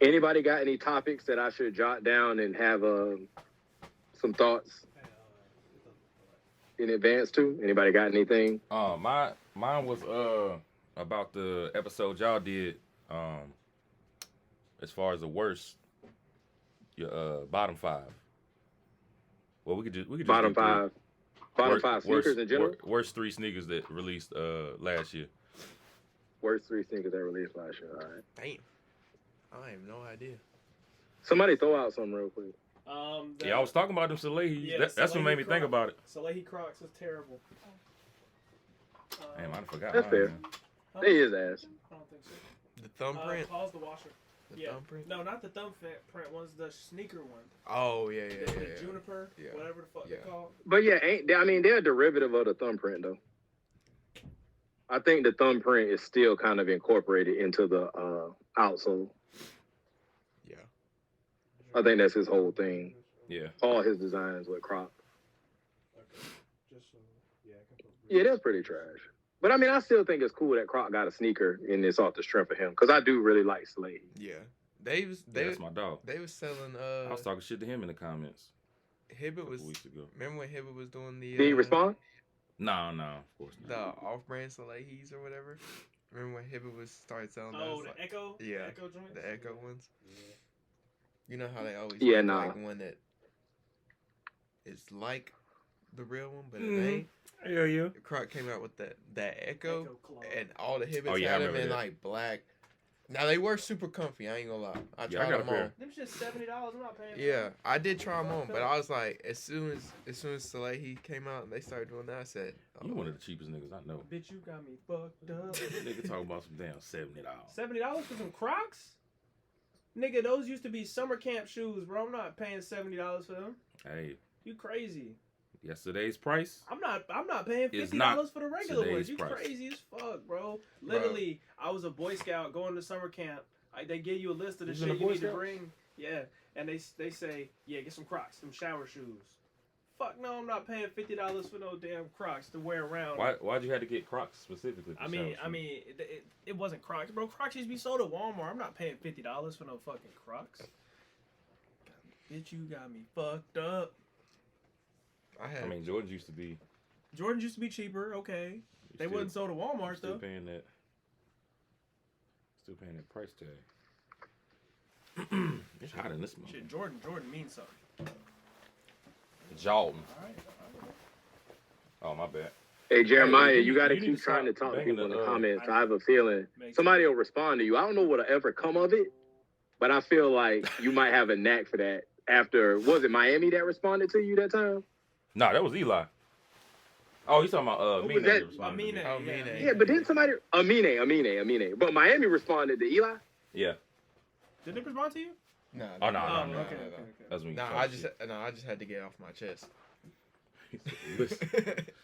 Anybody got any topics that I should jot down and have some thoughts in advance to? Anybody got anything? Mine was about the episode y'all did. As far as the worst, your bottom five. Well, we could just Bottom do three. five. Bottom five sneakers in general? Worst three sneakers that released last year. Worst three sneakers that released last year. All right. Damn. I have no idea. Somebody throw out something real quick. Yeah, I was talking about them Salehi. Yeah, That's what made me Crocs. think about it. Salehi Crocs is terrible. Damn, I forgot. That's fair. Huh? They his ass. I don't think so. The thumbprint? Pause the washer. The Yeah. thumbprint? No, not the thumbprint ones, the sneaker one. Oh, yeah. The Juniper, Yeah. whatever the fuck Yeah. they're called. But yeah, they're a derivative of the thumbprint though. I think the thumbprint is still kind of incorporated into the outsole. Yeah. I think that's his whole thing. Yeah. All his designs with Crocs. Okay. Just yeah, I can put Yeah, that's pretty trash. But I mean, I still think it's cool that Croc got a sneaker and it's off the strength of him because I do really like Slade. Yeah. That's my dog. They was selling I was talking shit to him in the comments Hibbert a was couple weeks ago. remember when Hibbert was doing the Did he respond? No, of course the not. off-brand Salehis or whatever? Remember when Hibbert was started selling those? Oh, the like, Echo? yeah, The Echo joints? the Echo ones. Yeah. You know how they always Yeah, make, nah. like one that is like the real one, but it Mhm. ain't. Yeah. Croc came out with that Echo, Echo Claw. and all the Hibbits Oh, yeah, I had them remember in that. like black. Now they were super comfy. I ain't gonna lie. I Yeah, I tried got a them pair. on. Them shit's $70. I'm not paying for Yeah, them. I did try them on, but I was like, as soon as Salehi came out and they started doing that, I said, oh, You one of the cheapest niggas I know. Bitch, you got me fucked up. Nigga talking about some damn $70. $70 for some Crocs? Nigga, those used to be summer camp shoes, bro. I'm not paying $70 for them. Hey, You crazy. yesterday's price. I'm not paying It's $50 not for the regular ones. today's You price. crazy as fuck, bro. Literally, I was a Boy Scout going to summer camp. They give you a list of the You was in a shit you Boy need to Scout? bring. Yeah, and they say, yeah, get some Crocs, some shower shoes. Fuck no, I'm not paying $50 for no damn Crocs to wear around. Why'd you have to get Crocs specifically? For shower shoes? It wasn't Crocs, bro. Crocs used to be sold at Walmart. I'm not paying $50 for no fucking Crocs. Bitch, you got me fucked up. I I mean, Jordans used to be. Jordans used to be cheaper, okay. They wasn't sold at Walmart still though. paying that. Still paying that price tag. It's hot in this month. Shit, Jordan means something. Jordan. All right. Oh my bad. Hey, Jeremiah, Hey, you got to you need keep to trying to stop talk to banging people in the the, comments. I have a feeling somebody will respond to you. I don't know what'll ever come of it, but I feel like you might have a knack for that. After, was it Miami that responded to you that time? Nah, that was Eli. Oh, you talking about Who Mina was that? responding to me. Oh, Mina. Yeah, but didn't somebody, Amine. But Miami responded to Eli? Yeah. Did they respond to you? No. Oh, no. Okay. That's when you No, talk I shit. just had to get it off my chest. Listen,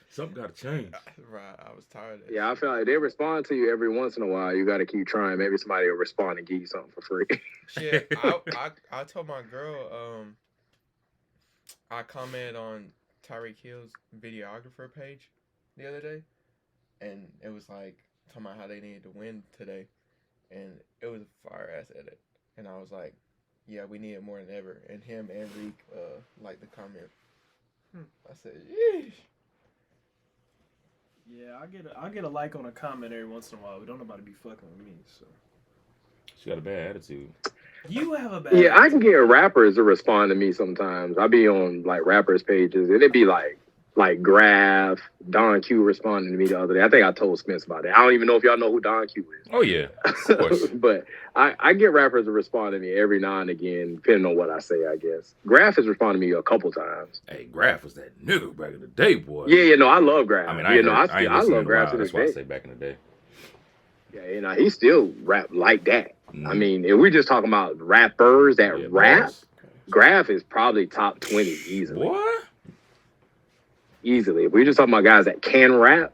something got to change. Right, I was tired of it. Yeah, I feel like they respond to you every once in a while. You got to keep trying. Maybe somebody will respond and give you something for free. Shit, I told my girl, I commented on Tyreek Hill's videographer page the other day, and it was like talking about how they needed to win today, and it was a fire ass edit, and I was like, yeah, we need it more than ever, and him and Reek liked the comment. I said, yeesh. Yeah, I get a like on a comment every once in a while. We don't know about to be fucking with me, so. She got a bad attitude. You have a bad. Yeah, I can get rappers to respond to me sometimes. I be on like rappers pages, and it'd be like Graph, Don Q responding to me the other day. I think I told Spence about that. I don't even know if y'all know who Don Q is. Oh yeah, of course. But I get rappers to respond to me every now and again, depending on what I say, I guess. Graph has responded to me a couple times. Hey, Graph was that nigga back in the day, boy. Yeah, no, I love Graph. I mean, I I love Graph to That's this why I day. say back in the day. Yeah, he still rap like that. Mm. I mean, if we just talking about rappers that Yeah, rap, bars. Graph is probably top 20 easily. What? Easily. If we just talking about guys that can rap,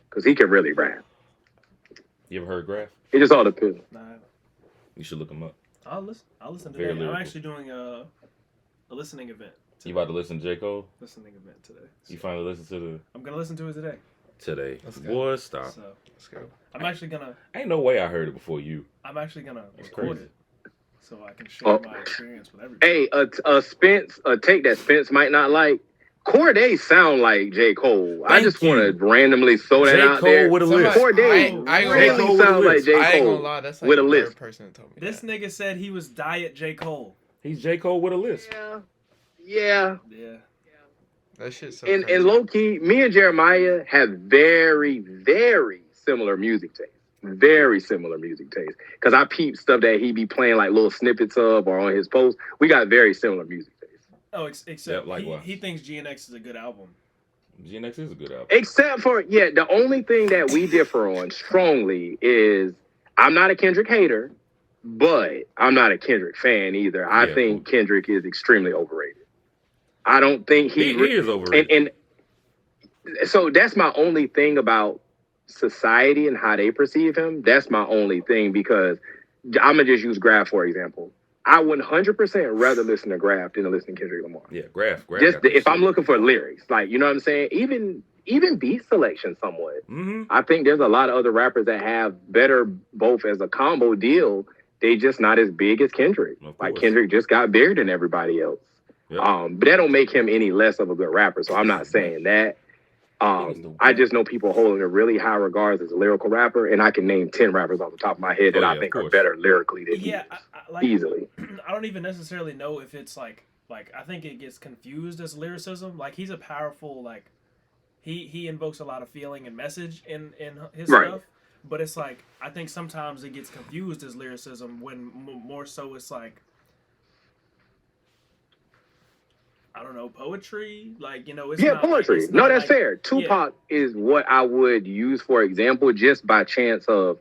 because he can really rap. You ever heard Graph? It just all depends. Nah, You should look him up. I'll listen Very today. I'm lyrical. actually doing a listening event. You about to listen to J. Cole? Listening event today. You finally listen to the... I'm gonna listen to it today. today. Let's go. Boy, stop. So Let's go. I'm actually gonna Ain't no way I heard it before you. record crazy. it so I can share my experience with everybody. Hey, a take that Spence might not like. Corday sound like J. Cole. I Thank just want you. to randomly throw that J. out Cole there. with a Somebody- list. Corday I ain't gonna really lie. sounds like J. I ain't gonna Cole lie. That's like with a the list. third person that told me This that. nigga said he was Diet J. Cole. He's J. Cole with a list. Yeah. Yeah. That shit's so And crazy. low key, me and Jeremiah have very, very similar music taste. Very similar music taste. Because I peep stuff that he be playing like little snippets of or on his post. We got very similar music taste. Oh, except Yep, likewise. he thinks GNX is a good album. GNX is a good album. Except for, the only thing that we differ on strongly is I'm not a Kendrick hater, but I'm not a Kendrick fan either. I Yeah, think cool. Kendrick is extremely overrated. I don't think He is overrated. and so that's my only thing about society and how they perceive him. That's my only thing because I'm gonna just use Graph for example. I would 100% rather listen to Graph than to listen to Kendrick Lamar. Yeah, Graph. Just got that if I'm shit. looking for lyrics, like you know what I'm saying. Even beat selection somewhat. Mhm. I think there's a lot of other rappers that have better both as a combo deal. They just not as big as Kendrick. Of Like course. Kendrick just got bigger than everybody else. Yep. But that don't make him any less of a good rapper. So I'm not saying that. I just know people hold him in really high regards as a lyrical rapper, and I can name 10 rappers off the top of my head that Oh, yeah, I of think are course. better lyrically than Yeah, he is. I like Easily. I don't even necessarily know if it's like I think it gets confused as lyricism. Like he's a powerful he invokes a lot of feeling and message in his Right. stuff. But it's like I think sometimes it gets confused as lyricism when more so it's like I don't know, poetry. Like it's not, Poetry. it's No, not that's like- fair. Tupac is what I would use for example, just by chance of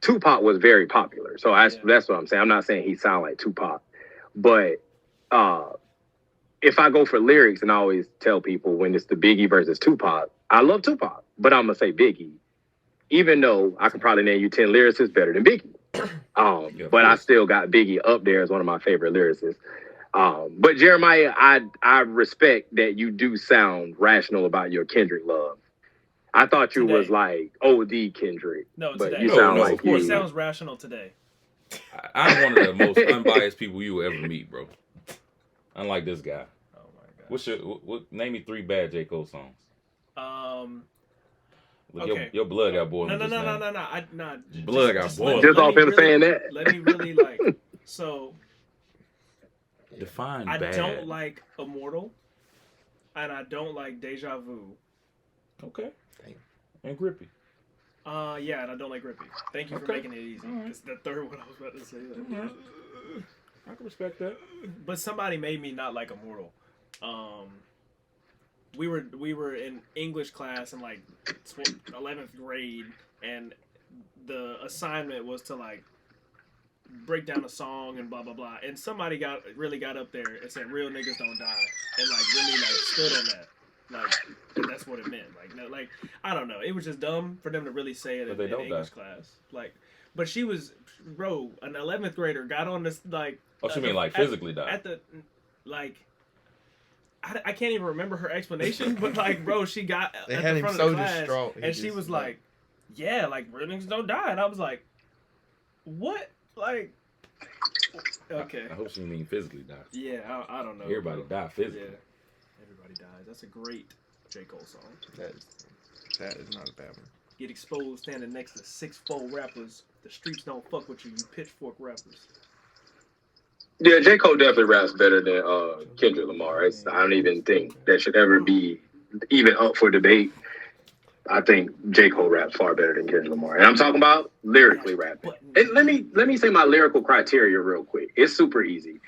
Tupac was very popular. So that's what I'm saying. I'm not saying he sound like Tupac, but if I go for lyrics, and I always tell people when it's the Biggie versus Tupac, I love Tupac, but I'm gonna say Biggie, even though I could probably name you 10 lyricists better than Biggie. But I still got Biggie up there as one of my favorite lyricists. But Jeremiah, I respect that you do sound rational about your Kendrick love. I thought you was like OD Kendrick. No, but today. you sound No, like of course He you. not. sounds rational today. I'm one of the most unbiased people you will ever meet, bro. Unlike this guy. Oh my god. What's name me 3 bad J. Cole songs? Look, Okay. your blood got boiled. No. in this name. Blood got boiled. Just off him saying that. Let me really so. Define I bad. don't like Immortal, and I don't like Deja Vu. Okay. And Grippy. Yeah, and I don't like Grippy. Thank you for Okay. making it easy. All right. It's the third one I was about to say. I can respect that. But somebody made me not like Immortal. We were in English class in 11th grade, and the assignment was to break down a song and blah blah blah. And somebody really got up there and said real niggas don't die, and really stood on that. And that's what it meant. I don't know. It was just dumb for them to really say it But in they don't English class. But she was, bro, an 11th grader got on this Oh, she mean physically die? at the I can't even remember her explanation, but bro, she got They at had the him front so of the class, distraught. and she was like, "Yeah, real niggas don't die," and I was like, "What?" Okay. I hope she mean physically die. Yeah, I don't know. Everybody bro. die physically. Yeah, everybody dies. That's a great J. Cole song. That is not a bad one. Get exposed standing next to 6'4" rappers. The streets don't fuck with you. You pitchfork rappers. Yeah, J. Cole definitely raps better than Kendrick Lamar. I don't even think that should ever be even up for debate. I think J. Cole raps far better than Kendrick Lamar. And I'm talking about lyrically rapping. And let me say my lyrical criteria real quick. It's super easy.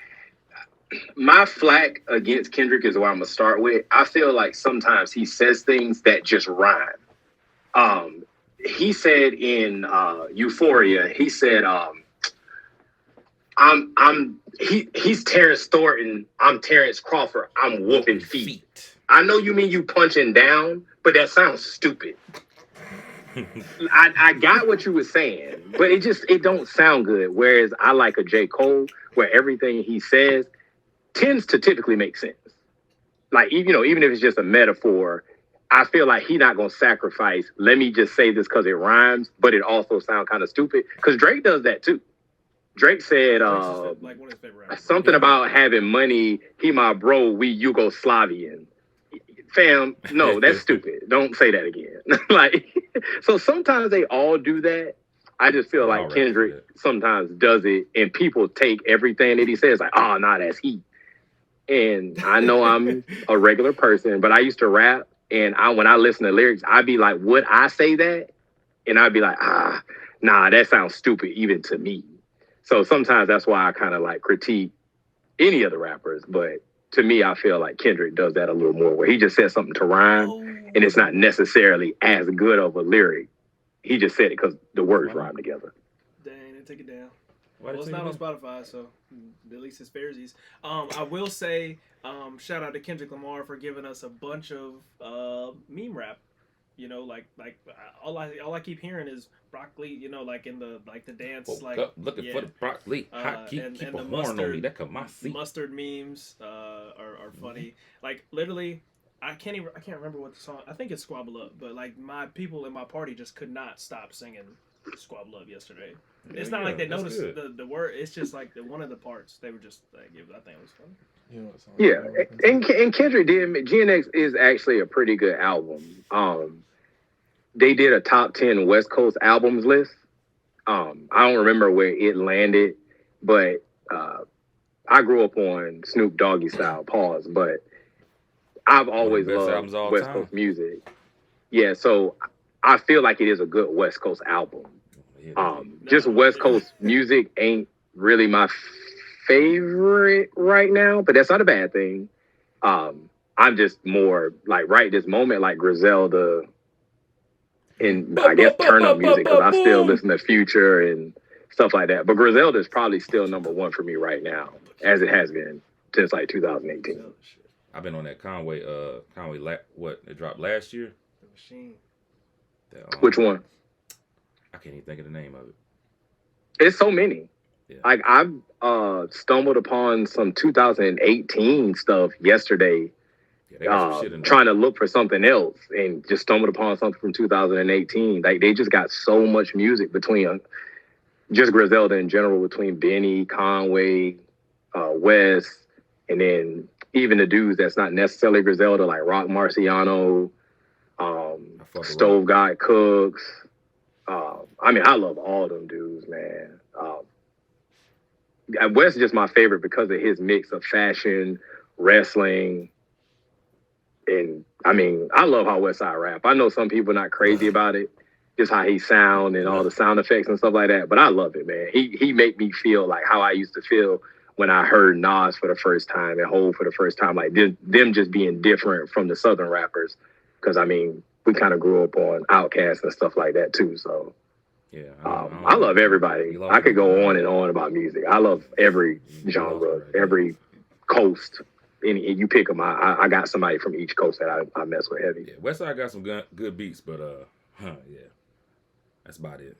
My flack against Kendrick is what I'm going to start with. I feel like sometimes he says things that just rhyme. He said in Euphoria, he said, he's Terrence Thornton, I'm Terrence Crawford, I'm whooping feet. I know you mean you punching down, but that sounds stupid. I got what you were saying, but it don't sound good. Whereas I like a J. Cole, where everything he says tends to typically make sense. Even if it's just a metaphor, I feel like he not gonna sacrifice. Let me just say this because it rhymes, but it also sounds kind of stupid. Because Drake does that too. Drake said like one of his favorite rappers. something about having money. He my bro. We Yugoslavian. Fam, no, that's stupid. Don't say that again. Like, so sometimes they all do that. I just feel like Kendrick sometimes does it, and people take everything that he says like, oh, nah, that's heat. And I know I'm a regular person, but I used to rap, and when I listen to lyrics, I'd be like, would I say that? And I'd be like, nah, that sounds stupid even to me. So sometimes that's why I kind of like critique any of the rappers, but to me, I feel like Kendrick does that a little more, where he just says something to rhyme, and it's not necessarily as good of a lyric. He just said it because the words rhyme together. Dang, they take it down. Well, it's not on Spotify, so at least it's fairsies. I will say, shout out to Kendrick Lamar for giving us a bunch of meme rap. You know, like all I keep hearing is broccoli. You know, like in the dance, looking for the broccoli. Keep a horn on me. That come my seat. Mustard memes are funny. Like literally, I can't remember what the song. I think it's Squabble Up, but like my people in my party just could not stop singing Squabble Up yesterday. It's not like they noticed the word. It's just like one of the parts they were just like. I think it was funny. Yeah, and Kendrick did. GNX is actually a pretty good album. They did a top 10 West Coast albums list. I don't remember where it landed, but I grew up on Snoop Doggy Style, pause, but I've always loved West Coast music. Yeah, so I feel like it is a good West Coast album. Just West Coast music ain't really my favorite right now, but that's not a bad thing. I'm just more like right this moment, like Griselda and I guess turn up music, because I still listen to Future and stuff like that. But Griselda is probably still number one for me right now, as it has been since like 2018. I've been on that Conway. What it dropped last year? The Machine. Which one? I can't even think of the name of it. It's so many. Yeah. Like I've stumbled upon some 2018 stuff yesterday. Yeah, trying to look for something else, and just stumbled upon something from 2018. Like they just got so much music between just Griselda in general, between Benny, Conway, West, and then even the dudes that's not necessarily Griselda, like Rock Marciano, Stove Guy Cooks. I mean, I love all them dudes, man. West is just my favorite because of his mix of fashion, wrestling. And I mean, I love how Westside rap. I know some people are not crazy about it, just how he sound and all the sound effects and stuff like that. But I love it, man. He make me feel like how I used to feel when I heard Nas for the first time and Hov for the first time. Like them just being different from the Southern rappers. Because I mean, we kind of grew up on Outkast and stuff like that too. So yeah, I love everybody. I could go on and on about music. I love every genre, every coast. And you pick them. I got somebody from each coast that I mess with heavy. Yeah, Westside got some good beats, but yeah, that's about it.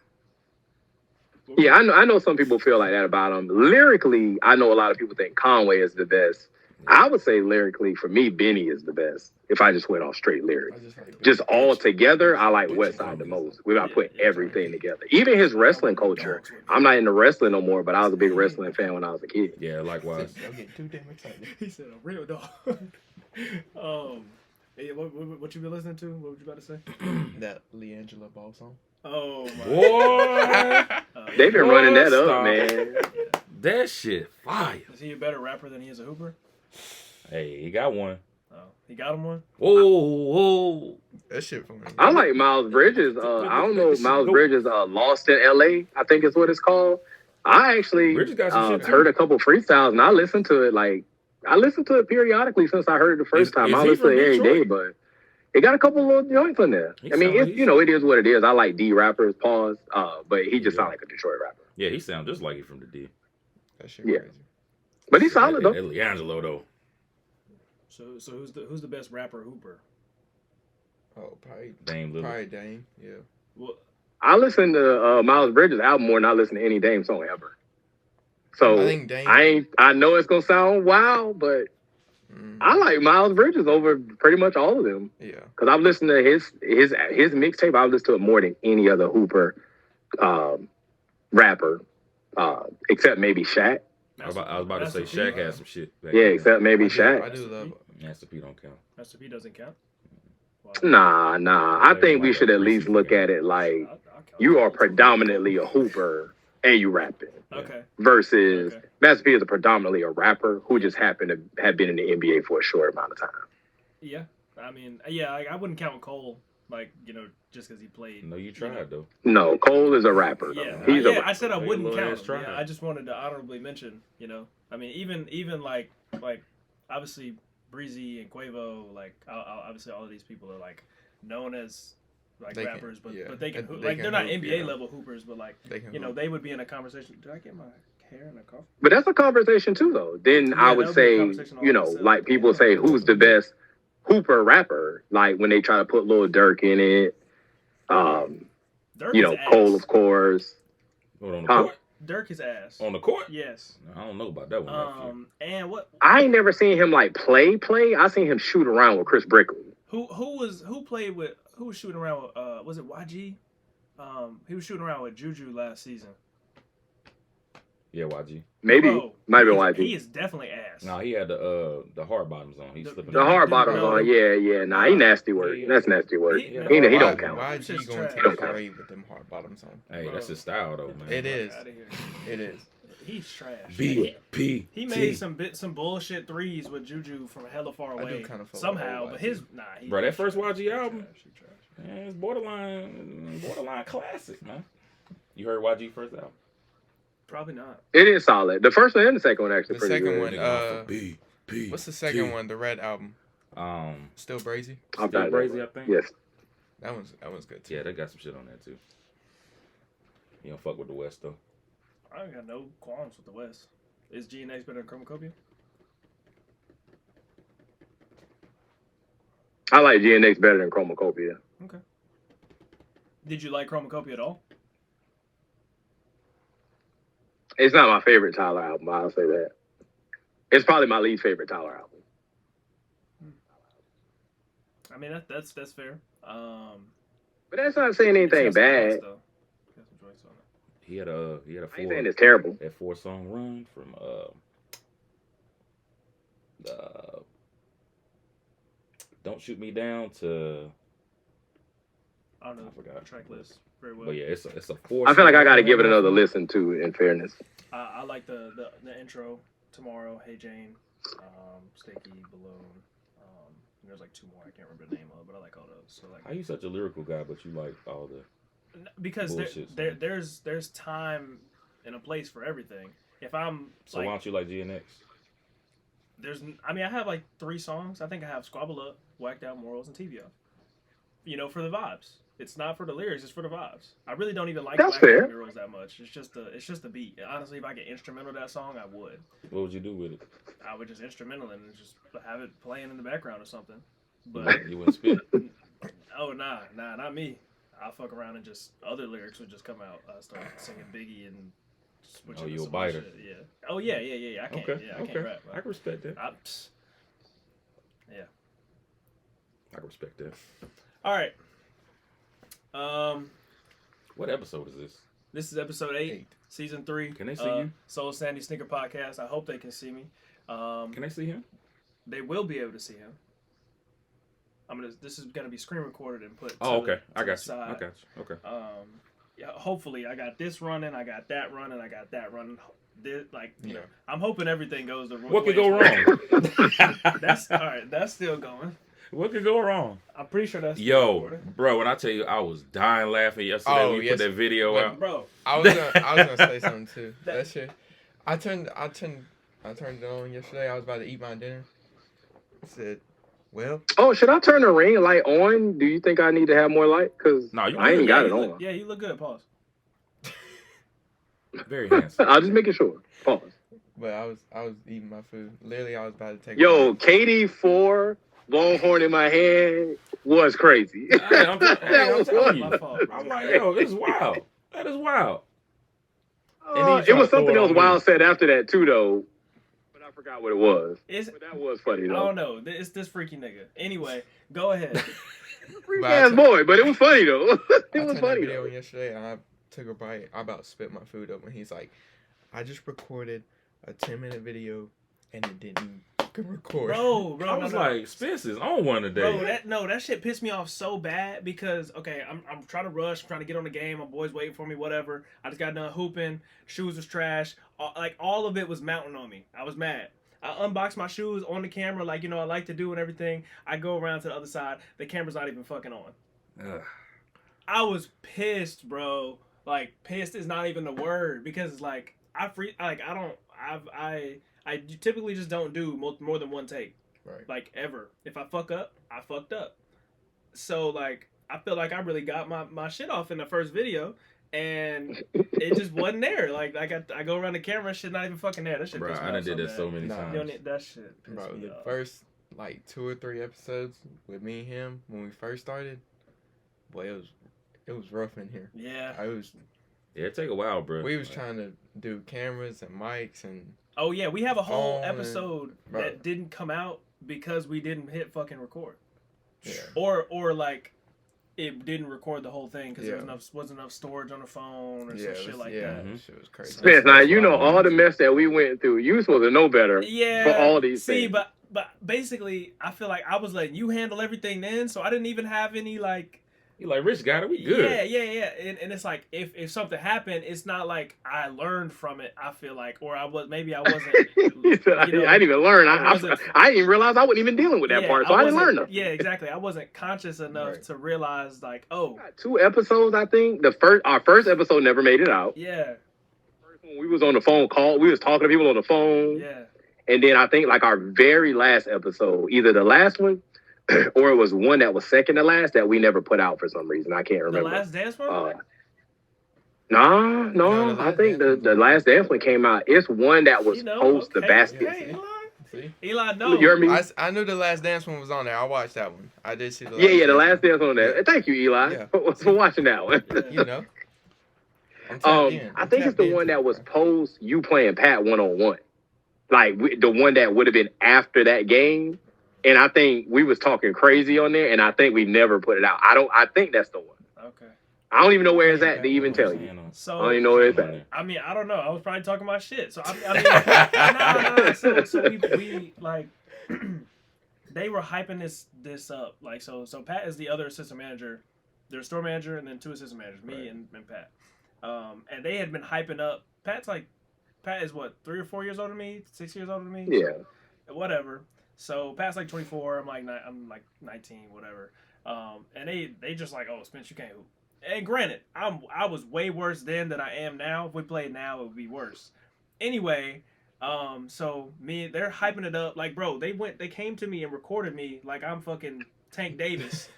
Yeah, I know some people feel like that about him. Lyrically, I know a lot of people think Conway is the best. Yeah. I would say lyrically, for me, Benny is the best. If I just went on straight lyrics, just all together, I like Westside the most. We got to put everything together. Even his wrestling culture. I'm not into wrestling no more, but I was a big wrestling fan when I was a kid. Yeah, likewise. I'm getting too damn excited. He said a real dog. What you been listening to? What was you about to say? That LeAngela Ball song. Oh my. What? They've been running that up, man. That shit fire. Is he a better rapper than he is a hooper? Hey, he got one. Oh, he got him one? Whoa. That shit for me. I like Miles Bridges. I don't know, Miles Bridges, Lost in LA, I think is what it's called. I actually heard a couple freestyles, and I listened to it periodically since I heard it the first time. I listen to it every day, but it got a couple little joints in there. I mean, it is what it is. I like D rappers, pause, but he just sounds like a Detroit rapper. Yeah, he sounds just like he from the D. That shit crazy. But he's solid, though. Leangelo, though. So who's the best rapper hooper? Oh, probably Dame Little. Probably Dame, yeah. Well, I listen to Miles Bridges' album more than I listen to any Dame song ever. So I think Dame. I know it's gonna sound wild, but I like Miles Bridges over pretty much all of them. Yeah. Because I've listened to his mixtape. I've listened to it more than any other Hooper rapper, except maybe Shaq. I was about to say Shaq had some shit. Yeah, except maybe Shaq. I do love Master P don't count. Master P doesn't count. Wow. Nah. I think we should at least look at it like you are predominantly a Hooper and you rapping. Okay. Versus Master P is predominantly a rapper who just happened to have been in the NBA for a short amount of time. Yeah. I mean, yeah, I wouldn't count Cole, like, just because he played. No, you tried, though. No, Cole is a rapper. Yeah, He's a rapper. I said I wouldn't count him. Try. Yeah, I just wanted to honorably mention, I mean, even like obviously Breezy and Quavo, like obviously all of these people are like known as like They rappers, can- but they can they can they're not hoop, NBA yeah. level hoopers, but like they can they would be in a conversation. Did I get my hair in a coffee? But that's a conversation too, though. Then I that would would be a say, conversation all itself. like people say, who's the best Hooper rapper? Like when they try to put Lil Durk in it. Dirk is ass. Cole, of course. Hold on the Huh? court? Dirk is ass. On the court? Yes. I don't know about that one. nephew. And what? I ain't never seen him like play. I seen him shoot around with Chris Brickley. Who was shooting around with? Was it YG? He was shooting around with Juju last season. Yeah, YG. Maybe, Bro, might be he YG. is definitely ass. No, he had the hard bottoms on. He's slipping. The hard bottoms on, yeah. Nah, he nasty work. That's nasty work. He don't count. Why It's you just going trash. to He don't the count. parade with them hard bottoms on? Hey, that's his style, though, man. It is. Outta here. It is. He's trash. B.P. He made some bullshit threes with Juju from hella far I do away kinda fuck somehow, with but YG. his Bro, that first YG album, He trash. man, it's borderline classic, man. You heard YG first album? Probably not. It is solid. The first one and the second one actually The pretty second good. one, B.P. what's the second one? The Red album. Still Brazy. I'm Still tired of Brazy, it. I think. Yes. That one's good too. Yeah, they got some shit on there, too. You don't fuck with the West, though. I ain't got no qualms with the West. Is GNX better than Chromacopia? I like GNX better than Chromacopia. Okay. Did you like Chromacopia at all? It's not my favorite Tyler album, I'll say that. It's probably my least favorite Tyler album. I mean that's fair. But that's not saying anything bad. He had a I ain't saying it's terrible. that 4-song run from the Don't Shoot Me Down to I don't know. I forgot the track list very well. But yeah, it's a 4. I feel like I got to give it another listen too, in fairness. I like the intro. Tomorrow, Hey Jane, Sticky, Balloon. There's like 2 more I can't remember the name of, but I like all those. So like, How you such a lyrical guy, but you like all the because bullshit there's time and a place for everything. If I'm So why don't you like GNX? I have like 3 songs. I think I have Squabble Up, Whacked Out, Morals, and TV Off. For the vibes. It's not for the lyrics, it's for the vibes. I really don't even like That's Whacked fair. Out Morals that much. It's just the beat. Honestly, if I get instrumental to that song, I would. What would you do with it? I would just instrumental and just have it playing in the background or something. But You wouldn't spit. oh nah, not me. I'll fuck around and just other lyrics would just come out. I start singing Biggie and switching. Oh, you a some biter. shit. Yeah. Oh yeah. I can't. Okay, Yeah, I okay. can't rap. I can respect that. Yeah. I can respect that. All right. What episode is this? This is episode 8, 8. season 3. Can they see you? Solesanity Sneaker Podcast. I hope they can see me. Can they see him? They will be able to see him. This is gonna be screen recorded and put. Oh, okay. I got you. Okay. Yeah. Hopefully, I got this running. I got that running. I got that running. Yeah. I'm hoping everything goes the. What could go wrong? That's all right. That's still going. What could go wrong? I'm pretty sure that's. Yo, bro, when I tell you I was dying laughing yesterday when you put that video out. Bro. I was gonna say something too. That shit. I turned it on yesterday. I was about to eat my dinner. I said, "Well." Oh, should I turn the ring light on? Do you think I need to have more light? Because No, you I ain't good. got it on. Yeah, you look good. Pause. Very handsome. I'm just making sure. Pause. But I was eating my food. Literally, I was about to take. Yo, KD4, Longhorn in my hand was crazy. I'm telling you. My fault, bro. I'm like, yo, this is wild. That is wild. It was something else Wild said after that too, though. But I forgot what it was. It's, But that was funny I though. don't know. It's this freaky nigga. Anyway, go ahead. Freak But ass boy, but it was funny though. It I was turned that funny. video Though. on yesterday and I took a bite. I about spit my food up and he's like, I just recorded a 10-minute video and it didn't fucking record. Bro, I was like, Spence is on one today. Bro, that shit pissed me off so bad because okay, I'm trying to rush, I'm trying to get on the game, my boys waiting for me, whatever. I just got done hooping, shoes was trash, all of it was mounting on me. I was mad. I unboxed my shoes on the camera, like I like to do and everything. I go around to the other side, the camera's not even fucking on. Ugh. I was pissed, bro. Like pissed is not even the word because it's like I typically just don't do more than one take. Right. Like ever. If I fuck up, I fucked up. So like I feel like I really got my shit off in the first video and it just wasn't there. Like I go around the camera, shit not even fucking there. That shit Bro, pissed me I off done did so that so bad. many Nah. times. That shit pissed Bro, me the off. first like 2 or 3 episodes with me and him when we first started, boy, it was rough in here. Yeah. Yeah, it take a while, bro. We was trying to do cameras and mics and Oh yeah, we have a whole phone and- episode bro. that didn't come out because we didn't hit fucking record. yeah. Or like it didn't record the whole thing because Yeah. there wasn't enough storage on the phone or Yeah, some it shit was, like yeah, that. Mhm. shit was crazy. Spence, now you know all the mess that we went through. You supposed to know better Yeah. for all these See, things. but basically, I feel like I was letting you handle everything then, so I didn't even have any like. You like, Rich got it, we good. Yeah. And it's like if something happened, it's not like I learned from it. I feel like, or I wasn't. He said, I didn't even learn. I wasn't- didn't even realize I wasn't even dealing with that Yeah, part, so I didn't wasn't- learn nothing. Yeah, exactly. I wasn't conscious enough Right. to realize like, oh, Got 2 episodes, I think. Our first episode never made it out. yeah, We was on the phone call. We was talking to people on the phone. yeah. And then I think like our very last episode, either the last one or it was one that was second to last that we never put out for some reason. I can't The remember. Last Dance one. No, No, the I Last think Dance the one. Last Dance one came out. It's one that was post the okay, basket. okay, Eli. See? Eli, no. You heard me? I knew the Last Dance one was on there. I watched that one. I did see the Last Yeah, the Dance Last one. Dance on there. Thank you, Eli, Yeah. for watching that one. You know. I'm tapped in. I I'm think it's tapped the into one that it, was bro. post you playing Pat 1-on-1. Like the one that would have been after that game. And I think we was talking crazy on there, and I think we never put it out. I think that's the one. Okay. I don't even know where it's at to Okay. even tell you. So I don't even know where it's at. I mean, I don't know. I was probably talking about shit. So I mean, So we like they were hyping this up. Like so Pat is the other assistant manager. Their store manager and then 2 assistant managers, me Right. and Pat. And they had been hyping up. Pat is what 3 or 4 years older than me, 6 years older than me. Yeah. So, whatever. So Pat's like 24. I'm like 19, whatever. And they just like, oh, Spence, you can't hoop. And granted, I was way worse then than I am now. If we played now, it would be worse. Anyway, so they're hyping it up. Like, bro, they came to me and recorded me like I'm fucking Tank Davis.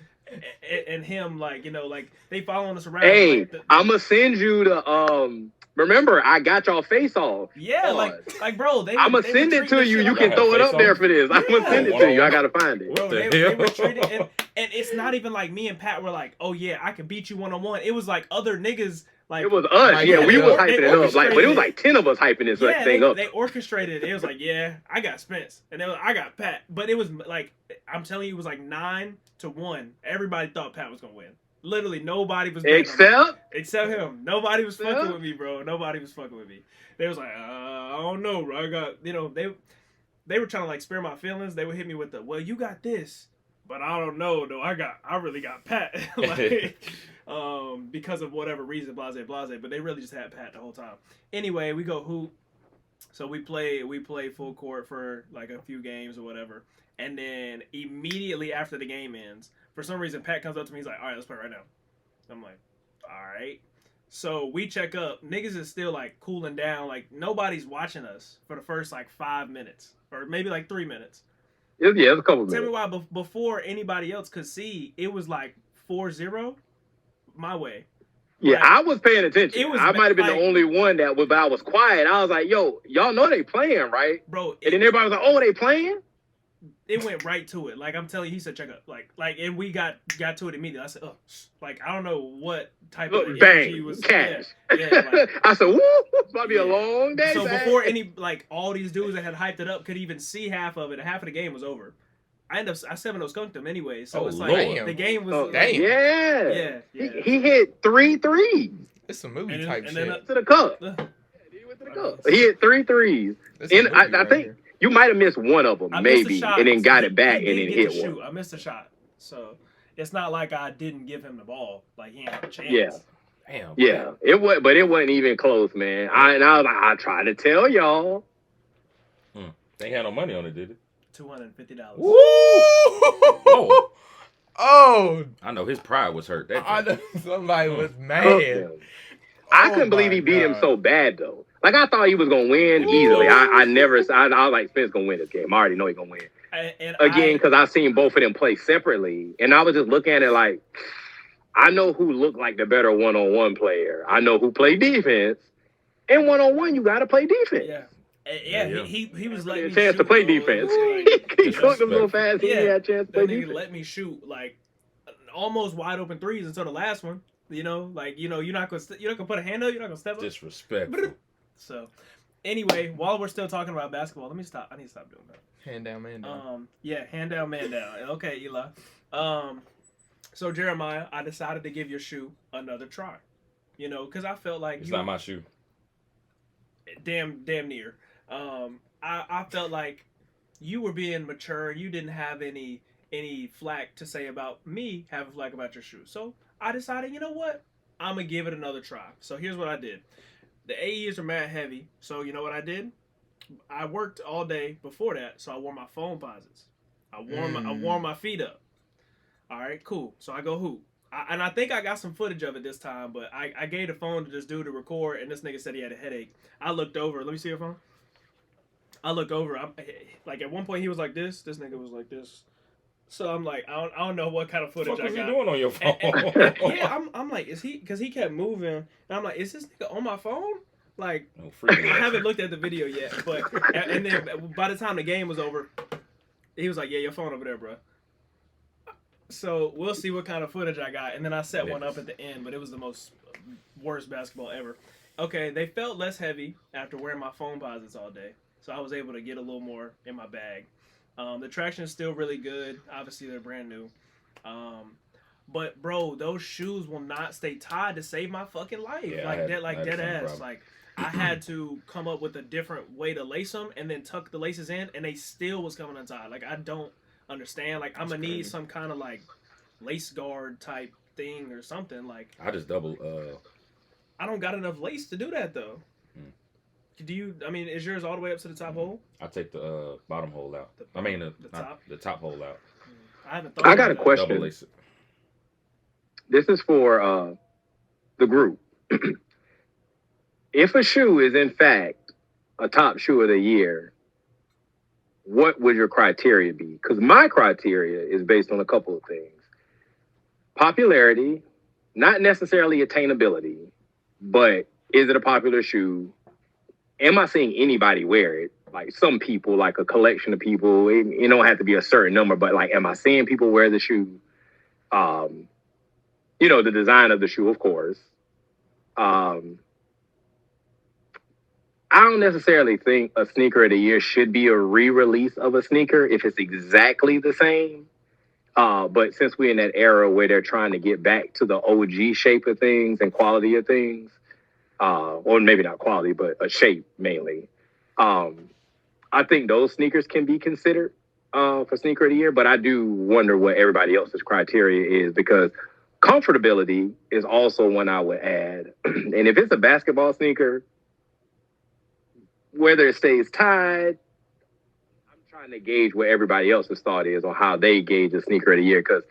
and him, like, like they following us around. Hey, like, I'm gonna send you the Remember, I got y'all face off. yeah, like bro, I'm gonna send it to you. You can throw it up there for this. I'm gonna send it to you. I gotta find it. Bro, What the they hell? were treating and it's not even like me and Pat were like, oh yeah, I can beat you 1-on-1. It was like other niggas. Like, It was us. Like, Yeah, yeah, we they was or- hyping they it up. Like, but it was orchestrated like 10 of us hyping this yeah, thing up. they orchestrated it. It was like, yeah, I got Spence, and they were, I got Pat. But it was like, I'm telling you, it was like 9-1. Everybody thought Pat was gonna win. Literally, nobody was betting on me. Except him. Nobody was fucking Yeah. with me, bro. Nobody was fucking with me. They was like, I don't know, bro. I got, they were trying to like spare my feelings. They would hit me with the, well, you got this, but I don't know, though. I really got Pat, like, because of whatever reason, blase. But they really just had Pat the whole time. Anyway, we go hoop. So we play full court for like a few games or whatever, and then immediately after the game ends, for some reason Pat comes up to me. He's like, all right, let's play right now. I'm like, all right. So we check up. Niggas is still like cooling down. Like nobody's watching us for the first like 5 minutes or maybe like 3 minutes. Yeah, it was a couple Tell me minutes. why before anybody else could see, it was like 4-0 my way. Yeah, Like, I was paying attention. it was I might have been like- the only one that was, but I was quiet. I was like, yo, y'all know they playing, right? Bro, And then everybody was like, oh, they playing? it went right to it. Like I'm telling you, he said check up. Like, and we got to it immediately. I said, oh, like I don't know what type of energy Bang, was. cash. Yeah. Like, I said, woo, it's about to be a long day. So man. before all these dudes that had hyped it up could even see half of it, half of the game was over. I 7-0 skunked him anyway. So it's like Lord. the game was. Oh, damn. Yeah. Yeah. He hit 3 threes. It's some movie And then- type and shit. then, To the cup. He went to the cup. He hit 3 threes. It's a And movie I right think here. you might have missed one of them, I missed maybe, a shot. and then got it back He and did then get hit the one. shoot. I missed a shot. So it's not like I didn't give him the ball. Like he had a chance. Yeah. Damn. Yeah, it was, but it wasn't even close, man. I was like, I tried to tell y'all. They ain't had no money on it, did it? $250. Woo! Oh, Oh, I know his pride was hurt. That I day. know somebody was Cooked mad. him. I couldn't believe he beat him God. so bad though. Like I thought he was gonna win easily. I was like, Spence gonna win this game. I already know he's gonna win again because I've seen both of them play separately, and I was just looking at it like, I know who looked like the better one-on-one player. I know who played defense, and one-on-one you got to play defense. Yeah. He was letting me a chance shoot, to play bro. defense. Like, He cooked him so fast. He had a chance to play that nigga defense. let me shoot like almost wide open threes until the last one. You know, like you're not gonna put a hand up. You're not gonna step up. Disrespectful. So, anyway, while we're still talking about basketball, let me stop. I need to stop doing that. Hand down, man down. Hand down, man down. Okay, Eli. So Jeremiah, I decided to give your shoe another try. You know, because I felt like It's not my shoe. Damn near. I felt like you were being mature. You didn't have any flack to say about me having flack about your shoe. So I decided, you know what? I'm gonna give it another try. So here's what I did. The AEs are mad heavy. So you know what I did? I worked all day before that, so I wore my foam posits. I warm my feet up. All right, cool. So I go hoop. And I think I got some footage of it this time, but I gave the phone to this dude to record, and this nigga said he had a headache. I looked over. Let me see your phone. I look over. Like at one point he was like this. This nigga was like this. So I'm like, I don't know what kind of footage What was I he got. doing on your phone? Yeah, I'm like, is he? Because he kept moving, and I'm like, is this nigga on my phone? Like, No, I haven't looked at the video yet, but and then by the time the game was over, he was like, yeah, your phone over there, bro. So we'll see what kind of footage I got, and then I set one up at the end, but it was the worst basketball ever. Okay, they felt less heavy after wearing my foam posits all day, so I was able to get a little more in my bag. The traction is still really good. Obviously, they're brand new. But bro, those shoes will not stay tied to save my fucking life. Yeah, Dead ass. Like I had to come up with a different way to lace them and then tuck the laces in, and they still was coming untied. Like I don't understand. Like I'm gonna need some kind of like lace guard type thing or something. Like I just double. I don't got enough lace to do that though. Do you? I mean, is yours all the way up to the top hole? I take the bottom hole out. The top hole out. I haven't thought. I got a about question. Double lace it. This is for the group. If a shoe is in fact a top shoe of the year, what would your criteria be? Because my criteria is based on a couple of things. Popularity, not necessarily attainability, but is it a popular shoe? Am I seeing anybody wear it? Like some people, like a collection of people. It don't have to be a certain number, but like, am I seeing people wear the shoe? The design of the shoe, of course. I don't necessarily think a sneaker of the year should be a re-release of a sneaker if it's exactly the same. But since we're in that era where they're trying to get back to the OG shape of things and quality of things, or maybe not quality, but a shape mainly, I think those sneakers can be considered for sneaker of the year. But I do wonder what everybody else's criteria is, because comfortability is also one I would add. And if it's a basketball sneaker, whether it stays tied, I'm trying to gauge what everybody else's thought is on how they gauge a sneaker of the year. Because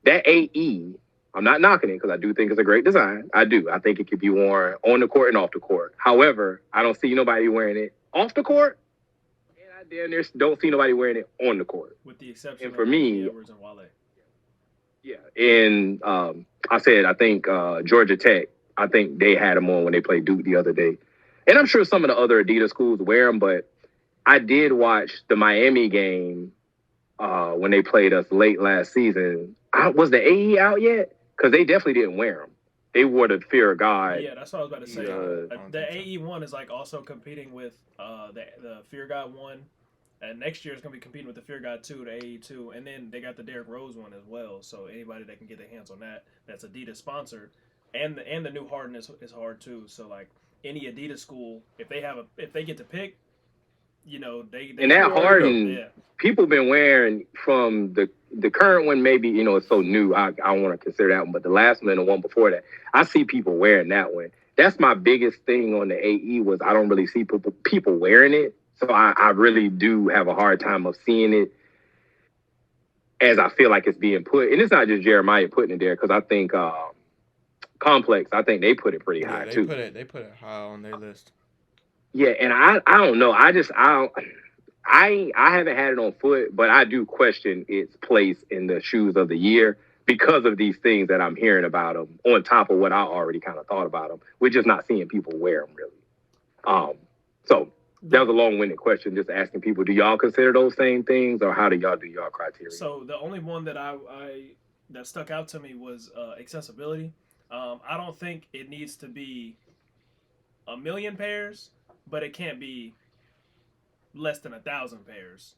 that AE, I'm not knocking it because I do think it's a great design. I do. I think it could be worn on the court and off the court. However, I don't see nobody wearing it off the court, and I damn near don't see nobody wearing it on the court. with the exception And for of me, Edwards and Wale. yeah. And I think Georgia Tech, I think they had them on when they played Duke the other day. And I'm sure some of the other Adidas schools wear them, but I did watch the Miami game when they played us late last season. Was the AE out yet? Because they definitely didn't wear them. They wore the Fear of God. Yeah, that's what I was about to say. The AE one is like also competing with the Fear God one, and next year it's gonna be competing with the Fear God 2, the AE 2, and then they got the Derrick Rose one as well. So anybody that can get their hands on that's Adidas sponsored, and the new Harden is hard too. So like any Adidas school, if they get to pick, they and that Harden, yeah. People been wearing from the current one, maybe, it's so new. I don't want to consider that one, but the last one and the one before that, I see people wearing that one. That's my biggest thing on the AE was I don't really see people wearing it. So I really do have a hard time of seeing it as I feel like it's being put. And it's not just Jeremiah putting it there, because I think Complex, I think they put it pretty high too. They put it high on their list. Yeah, and I don't know. I haven't had it on foot, but I do question its place in the shoes of the year because of these things that I'm hearing about them, on top of what I already kind of thought about them. We're just not seeing people wear them really. So that was a long-winded question, just asking people, do y'all consider those same things, or how do y'all do y'all criteria? So the only one that that stuck out to me was accessibility. I don't think it needs to be 1 million pairs, but it can't be less than 1,000 pairs.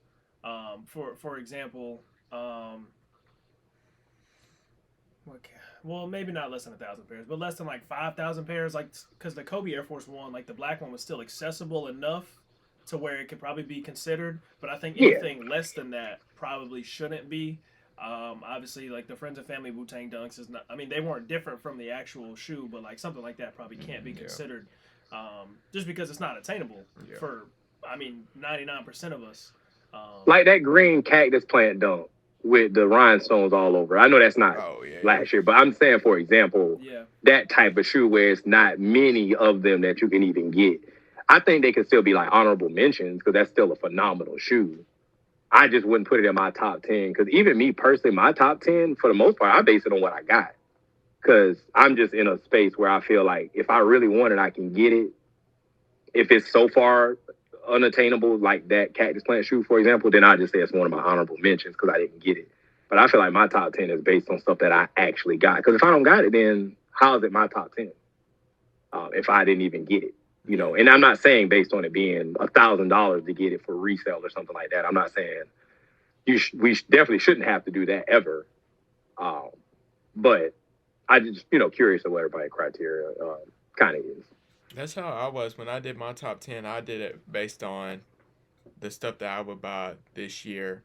For example, well, maybe not less than 1,000 pairs, but less than like 5,000 pairs. Like, because the Kobe Air Force One, like the black one, was still accessible enough to where it could probably be considered. But I think anything less than that probably shouldn't be. Obviously, like the Friends and Family Wu-Tang Dunks is not. I mean, they weren't different from the actual shoe, but like something like that probably can't be considered, just because it's not attainable for. I mean, 99% of us. Like that green cactus plant dunk with the rhinestones all over. I know that's not last year, but I'm saying, for example, that type of shoe where it's not many of them that you can even get. I think they can still be like honorable mentions, because that's still a phenomenal shoe. I just wouldn't put it in my top 10, because even me personally, my top 10, for the most part, I base it on what I got. Because I'm just in a space where I feel like if I really want it, I can get it. If it's so far unattainable, like that cactus plant shoe, for example, then I just say it's one of my honorable mentions because I didn't get it. But I feel like my top 10 is based on stuff that I actually got. Because if I don't got it, then how is it my top 10? If I didn't even get it, And I'm not saying based on it being $1,000 to get it for resale or something like that. I'm not saying we definitely shouldn't have to do that ever. But I just, curious of what everybody's criteria kind of is. That's how I was when I did my top 10. I did it based on the stuff that I would buy this year,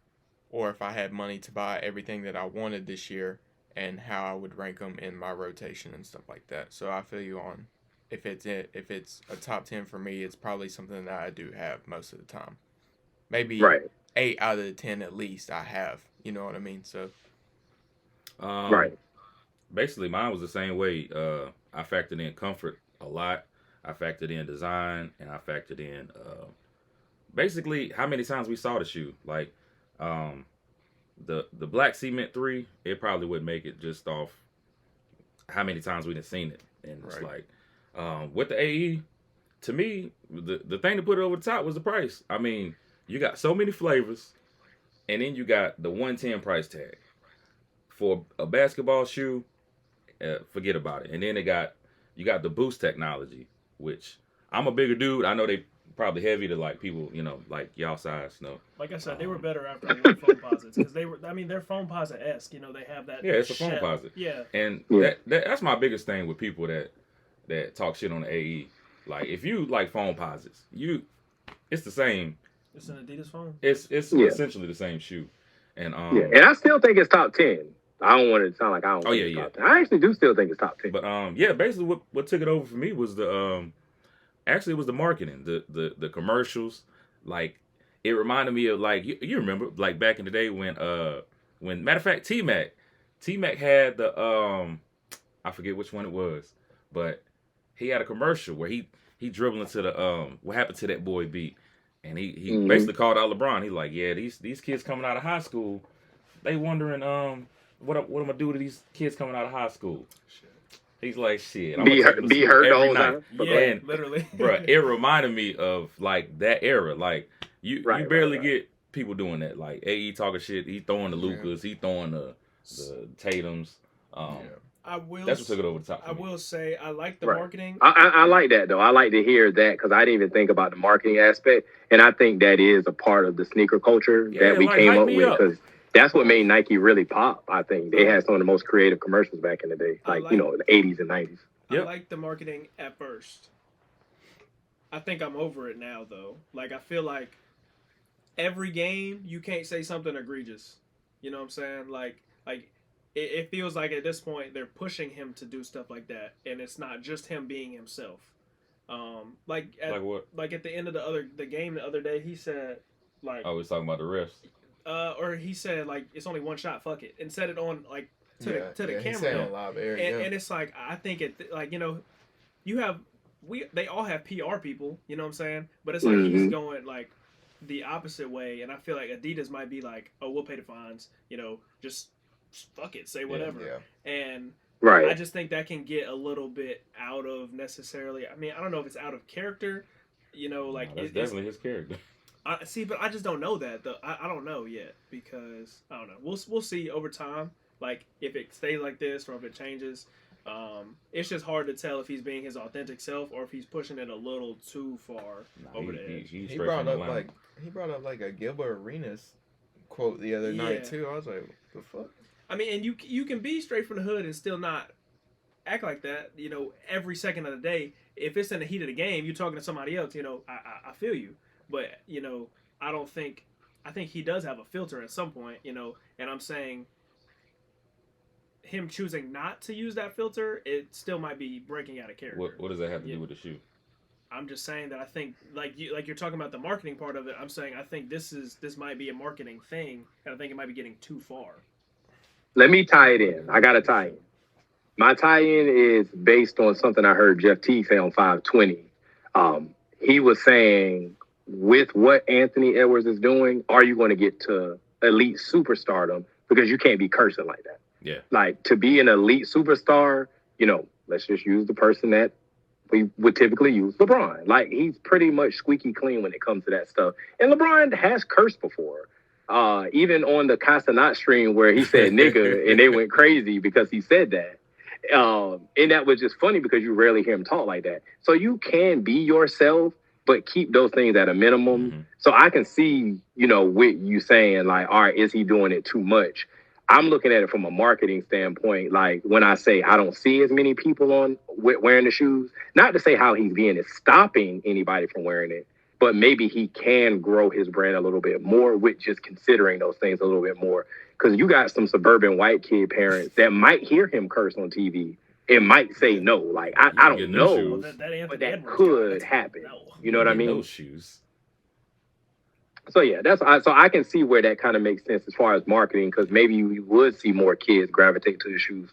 or if I had money to buy everything that I wanted this year, and how I would rank them in my rotation and stuff like that. So I feel you on if it's a top 10 for me, it's probably something that I do have most of the time. Maybe 8 out of the 10 at least I have. You know what I mean? So basically mine was the same way. I factored in comfort a lot. I factored in design, and I factored in basically how many times we saw the shoe. Like the Black Cement 3, it probably would make it just off how many times we'd have seen it. And it's like with the AE, to me, the thing to put it over the top was the price. I mean, you got so many flavors, and then you got the 110 price tag for a basketball shoe. Forget about it. And then you got the boost technology, which I'm a bigger dude. I know they probably heavy to like people, like y'all size. Like I said, they were better after I wore foam posits, because they're foam posit-esque. They have that. Yeah, it's a foam posit. Yeah. And that's my biggest thing with people that talk shit on the AE. Like, if you like foam posits, it's the same. It's an Adidas foam. It's essentially the same shoe. And and I still think it's top 10. I don't want it to sound like I don't. Top 10. I actually do still think it's top 10. But basically what took it over for me was the marketing, the commercials. Like, it reminded me of, like, you remember, like, back in the day when matter of fact, T-Mac had the I forget which one it was, but he had a commercial where he dribbled into the what happened to that boy beat, and he basically called out LeBron. He's like, yeah, these kids coming out of high school, they wondering what I'm gonna do to these kids coming out of high school. Shit. He's like, shit, I'm be hurt the whole time. Yeah, literally. Bro, it reminded me of like that era. Like you barely get people doing that. Like AE talking shit. He throwing the Lucas. He throwing the Tatums. I will. That's what took it over the top. I will say I like the Right. marketing. I like that though. I like to hear that because I didn't even think about the marketing aspect, and I think that is a part of the sneaker culture that we came up with because that's what made Nike really pop. I think they had some of the most creative commercials back in the day, like the 80s and 90s. I like the marketing at first. I think I'm over it now though. Like I feel like every game you can't say something egregious. You know what I'm saying? Like it feels like at this point they're pushing him to do stuff like that, and it's not just him being himself. Like what? Like at the end of the game the other day, he said like, "Oh, he's talking about the refs." Or he said like it's only one shot, fuck it, and said it on like to the camera. He said it on live air, and it's like I think it like they all have PR people, you know what I'm saying? But it's like he's going like the opposite way, and I feel like Adidas might be like, oh, we'll pay the fines, just fuck it, say whatever. And I just think that can get a little bit out of necessarily. I mean, I don't know if it's out of character, like that's definitely his character. But I just don't know that though. I don't know yet because I don't know. We'll see over time, like if it stays like this or if it changes. It's just hard to tell if he's being his authentic self or if he's pushing it a little too far over the edge. He brought up like a Gilbert Arenas quote the other night too. I was like, what the fuck? I mean, and you can be straight from the hood and still not act like that, every second of the day. If it's in the heat of the game, you're talking to somebody else, I feel you. But, I think he does have a filter at some point, and I'm saying him choosing not to use that filter, it still might be breaking out of character. What does that have to do with the shoe? I'm just saying that I think, like you're talking about the marketing part of it, I'm saying I think this might be a marketing thing, and I think it might be getting too far. Let me tie it in. I got to tie in. My tie-in is based on something I heard Jeff T say on 520. He was saying, with what Anthony Edwards is doing, are you going to get to elite superstardom? Because you can't be cursing like that. Yeah. Like, to be an elite superstar, let's just use the person that we would typically use, LeBron. Like, he's pretty much squeaky clean when it comes to that stuff. And LeBron has cursed before. Even on the Castanot stream where he said nigga, and they went crazy because he said that. And that was just funny because you rarely hear him talk like that. So you can be yourself, but keep those things at a minimum. Mm-hmm. So I can see, with you saying like, all right, is he doing it too much? I'm looking at it from a marketing standpoint. Like when I say I don't see as many people wearing the shoes, not to say how he's being is stopping anybody from wearing it, but maybe he can grow his brand a little bit more with just considering those things a little bit more. Because you got some suburban white kid parents that might hear him curse on TV and might say no. Like, I don't know, but that could happen. No. You know what I mean? Those shoes. So, yeah, so I can see where that kind of makes sense as far as marketing, because maybe you would see more kids gravitate to the shoes.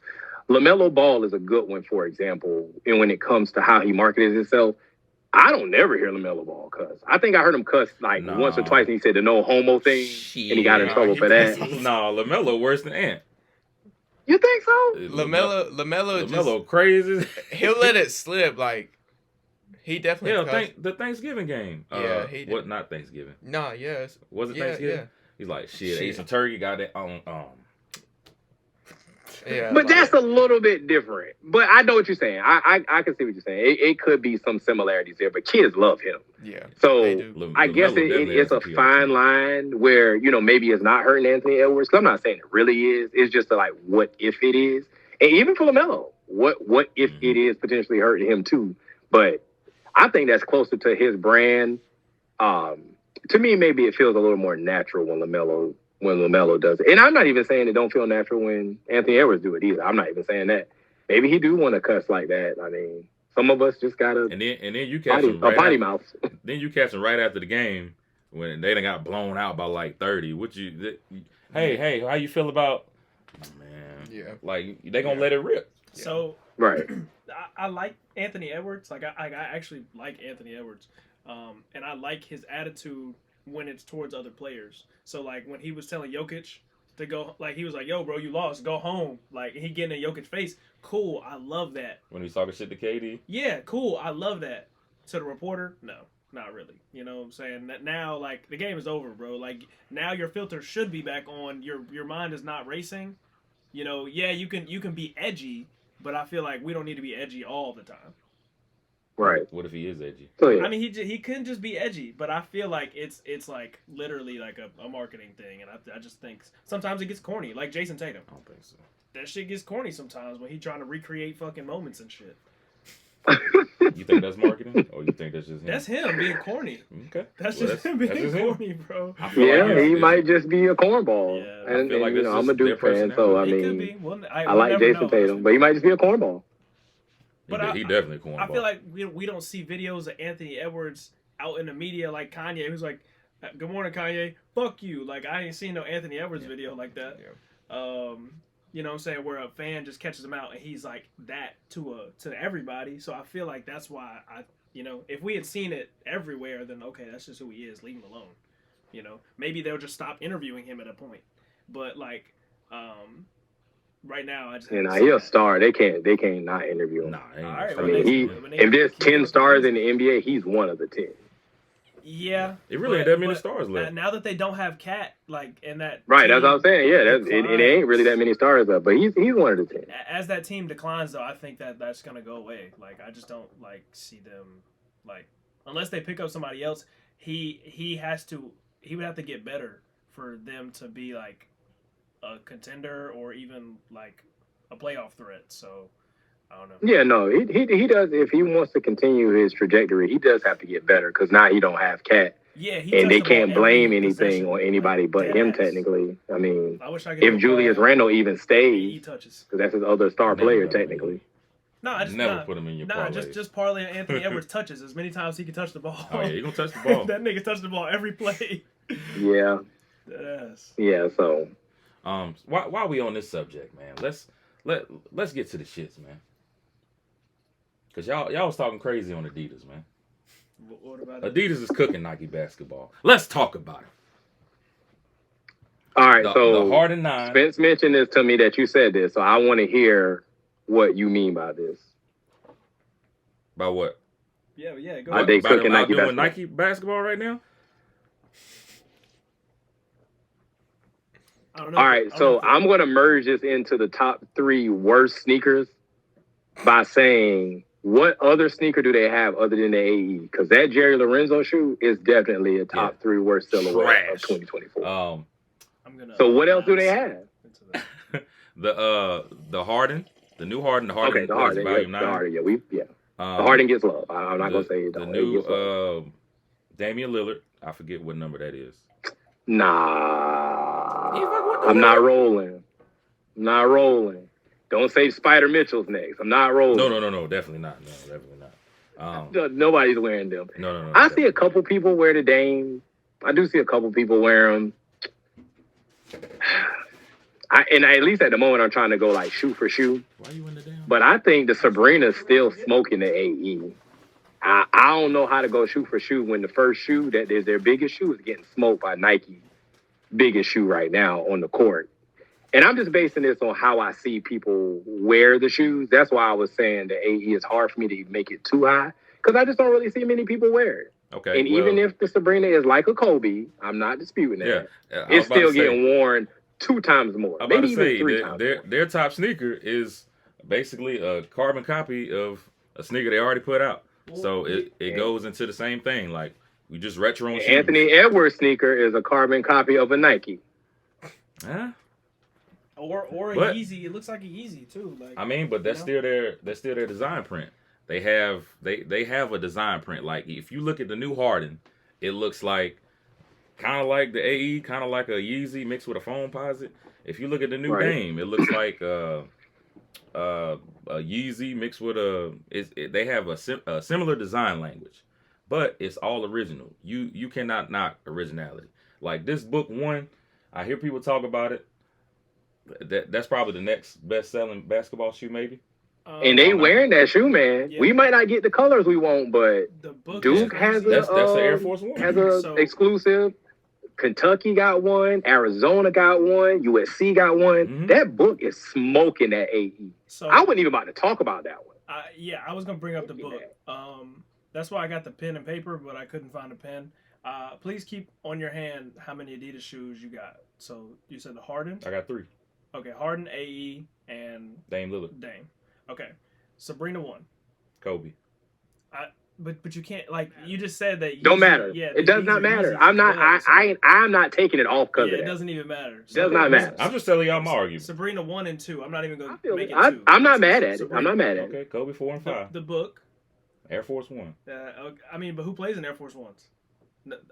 LaMelo Ball is a good one, for example. And when it comes to how he marketed himself, I don't never hear LaMelo Ball cuss. I think I heard him cuss once or twice, and he said the no homo thing, and he got in trouble for that. No, LaMelo worse than Ant. You think so? LaMelo crazy. He'll let it slip. Like he definitely. The Thanksgiving game. Yeah, he did. What? Not Thanksgiving. Nah, yes. Was it Thanksgiving? Yeah. He's like, shit. Ate some turkey. Got it on. Yeah, but that's a little bit different. But I know what you're saying. I can see what you're saying. It could be some similarities there, but kids love him. Yeah. So I guess it's a fine line where, maybe it's not hurting Anthony Edwards. I'm not saying it really is. It's just like, what if it is? And even for LaMelo, what if it is potentially hurting him too? But I think that's closer to his brand. To me, maybe it feels a little more natural when LaMelo does it. And I'm not even saying it don't feel natural when Anthony Edwards do it either. I'm not even saying that. Maybe he do want to cuss like that. I mean, some of us just got and then you catch him potty mouth. Then you catch him right after the game when they done got blown out by like 30. Hey, how you feel about? Man, yeah, like they gonna let it rip. So right, I like Anthony Edwards. Like I actually like Anthony Edwards, and I like his attitude when it's towards other players. So like when he was telling Jokic to go, like he was like, "Yo, bro, you lost. Go home." Like he getting in Jokic's face. Cool, I love that. When he's talking shit to KD. Yeah, cool, I love that. To the reporter, no. Not really. You know what I'm saying? That now, like, the game is over, bro. Like, now your filter should be back on. Your mind is not racing. You know, yeah, you can be edgy, but I feel like we don't need to be edgy all the time. Right. What if he is edgy? So yeah. I mean, he couldn't just be edgy, but I feel like it's like literally like a marketing thing, and I just think sometimes it gets corny, like Jason Tatum. I don't think so. That shit gets corny sometimes when he trying to recreate fucking moments and shit. You think that's marketing, or you think that's just him? That's him being corny. Okay. That's Well, just him being just corny, bro. I feel Yeah, like he it's- might just be a cornball. Yeah. I And, feel like you that's know, I'm a just their Duke fan, so I It could mean, be. Well, I we'll like never Jason know. Tatum, but he might just be a cornball. But he definitely a cornball. I feel like we don't see videos of Anthony Edwards out in the media like Kanye, who's like, "Good morning, Kanye. Fuck you." Like, I ain't seen no Anthony Edwards video like that. Yeah. You know what I'm saying? Where a fan just catches him out and he's like that to everybody. So I feel like that's why if we had seen it everywhere, then okay, that's just who he is. Leave him alone. You know, maybe they'll just stop interviewing him at a point. But like, right now, I just And he's a star. They can't not interview him. Nah, ain't All right, I when mean, they- if there's keep 10 up the stars in pace. the NBA, he's one of the 10. Yeah, It really ain't that many stars left. Now that they don't have Cat, like, and that Right, team that's what I'm saying. Yeah, it declines, ain't really that many stars up, but he's one of the 10. As that team declines, though, I think that's gonna go away. Like, I just don't see them unless they pick up somebody else. He would have to get better for them to be like a contender or even like a playoff threat. So I don't know. Yeah, no, he does. If he wants to continue his trajectory, he does have to get better because now he don't have Cat, Yeah, and they can't blame anything possession, on anybody like, but him. deadass. Technically, I mean, I wish I could do if a Julius call. Randle even He stays, touches. because that's his other star Never player done it. technically. No, I just Never put him in your parlays. just parlay Anthony Edwards touches as many times as he can touch the ball. Oh yeah, you gonna touch the ball. That nigga touched the ball every play. Yeah, Yes. yeah. So While we on this subject, man, let's get to the shits, man. Cause y'all was talking crazy on Adidas, man. What about it? Adidas is cooking Nike basketball. Let's talk about it. all right, The so Harden 9. Spence mentioned this to me that you said this, so I want to hear what you mean by this. By what? Yeah, go Are ahead. they About cooking Nike doing basketball? Nike basketball right now? I don't know. All right, so I'm going to merge this into the top 3 worst sneakers by saying, what other sneaker do they have other than the AE? Because that Jerry Lorenzo shoe is definitely a top 3 worst silhouette of Trash. 2024. I'm gonna. So what else do they have? The Harden, the new Harden, the Harden, Okay, the what is it, Harden, volume the 9. Harden, the Um, Harden gets love. I'm not the- going to say it the don't. It new gets love. Damian Lillard. I forget what number that is. Nah, what the I'm hell? not rolling. I'm not rolling. Don't say Spider Mitchell's next. I'm not rolling. No, definitely not. No, definitely not. Nobody's wearing them. No. I see a couple people wear the Dame. I do see a couple people wear them. At least at the moment, I'm trying to go like shoe for shoe. Why you in the damn? But I think the Sabrina's still smoking the AE. I don't know how to go shoe for shoe when the first shoe that is their biggest shoe is getting smoked by Nike's biggest shoe right now on the court. And I'm just basing this on how I see people wear the shoes. That's why I was saying the AE is hard for me to make it too high because I just don't really see many people wear it. Okay. And even if the Sabrina is like a Kobe, I'm not disputing that. I was It's about to still say- getting worn 2 times more, I'm about maybe to even say 3 times. their top sneaker is basically a carbon copy of a sneaker they already put out. So it goes into the same thing. Like we just retro shoes. Anthony Edwards sneaker is a carbon copy of a Nike. Huh? Or a But- Yeezy. It looks like a Yeezy too. Like, I mean, but that's still their design print. They have a design print. Like if you look at the new Harden, it looks like kind of like the AE, kind of like a Yeezy mixed with a foam posit. If you look at the new Right. Dame, it looks like a Yeezy mixed with they have a similar design language, but it's all original. You cannot knock originality. Like this book 1, I hear people talk about it. That's probably the next best selling basketball shoe, maybe. And they wearing that shoe, man. Yeah. We might not get the colors we want, but the book Duke is has crazy. a That's the Air Force One. has a So- exclusive. Kentucky got one. Arizona got one. USC got one. Mhm. That book is smoking that AE. So I wasn't even about to talk about that one. I was gonna bring up the Look book. at That's why I got the pen and paper, but I couldn't find a pen. Please keep on your hand how many Adidas shoes you got. So you said the Harden. I got 3. Okay, Harden, AE, and Dame Lillard. Dame. Okay, Sabrina 1. Kobe. But you can't, like, you just said that. Don't matter. Yeah, it does not matter. Yeezys I'm not. as well, so- I'm not taking it off because Yeah, of it that. doesn't even matter. Does not matter. I'm just telling y'all my argument. Sabrina 1 and 2. I'm not even going I to feel make it. it 2. I'm not mad at it. Sabrina. I'm not mad at it. Okay, Kobe 4 and 5. The book. Air Force 1. I mean, but who plays in Air Force Ones?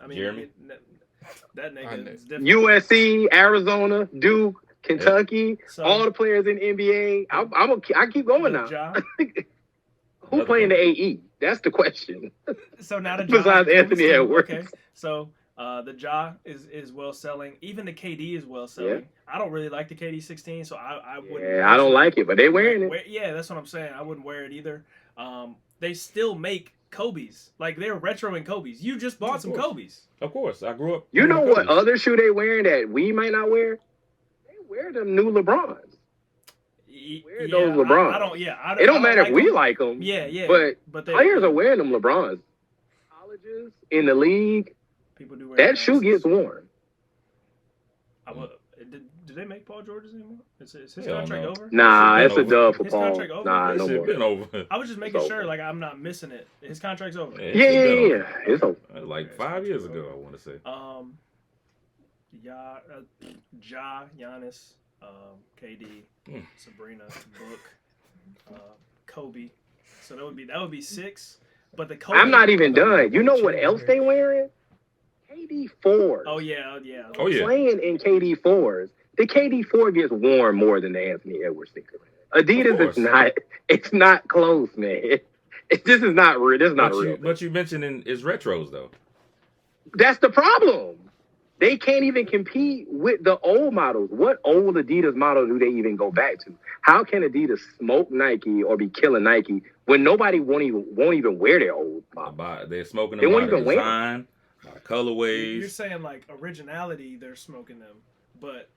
I mean, Jeremy? that I nigga know. is different. USC, Arizona, Duke, Kentucky, So- all the players in NBA. I keep going now. Ja. Who playing the AE? That's the question. So now the Ja Besides is Anthony still- Edwards. Okay, so the Ja is well selling. Even the KD is well selling. Yeah. I don't really like the KD 16, so I wouldn't. Yeah, I don't like it, but they wearing it. Yeah, that's what I'm saying. I wouldn't wear it either. They still make Kobe's. Like, they're retroing Kobe's. You just bought some Kobe's. Of course, I grew up. You know wearing what Kobe's. other shoe they wearing that we might not wear? They wear them new LeBrons. Wear those LeBrons. I don't. Yeah, It don't matter if we them. like them. Yeah, But they, players are wearing them LeBrons. Colleges in the league, people do wear that shoe gets worn. Do they make Paul George's anymore? Is his Hell contract no. over? Nah, It's it's a been dub for His Paul. contract over? Nah, That no shit more. been over. I was just making It's sure, over. like, I'm not missing it. His contract's over. Yeah, Yeah. It's over. Like 5 years ago, I want to say. Ja, Giannis, KD, Mm. Sabrina, Book, Kobe. So that would be 6. But the Kobe. I'm not even done. You know what else they wearing? KD 4s. Oh yeah. Oh, yeah. Playing in KD 4s. The KD 4 gets worn more than the Anthony Edwards sneaker. Adidas course. is not. It's not close, man. This is not real. This is not real. But you mentioned is retros though. That's the problem. They can't even compete with the old models. What old Adidas model do they even go back to? How can Adidas smoke Nike or be killing Nike when nobody won't even wear their old model? They're smoking They them won't by even wear design, by colorways. You're saying, like, originality, they're smoking them, but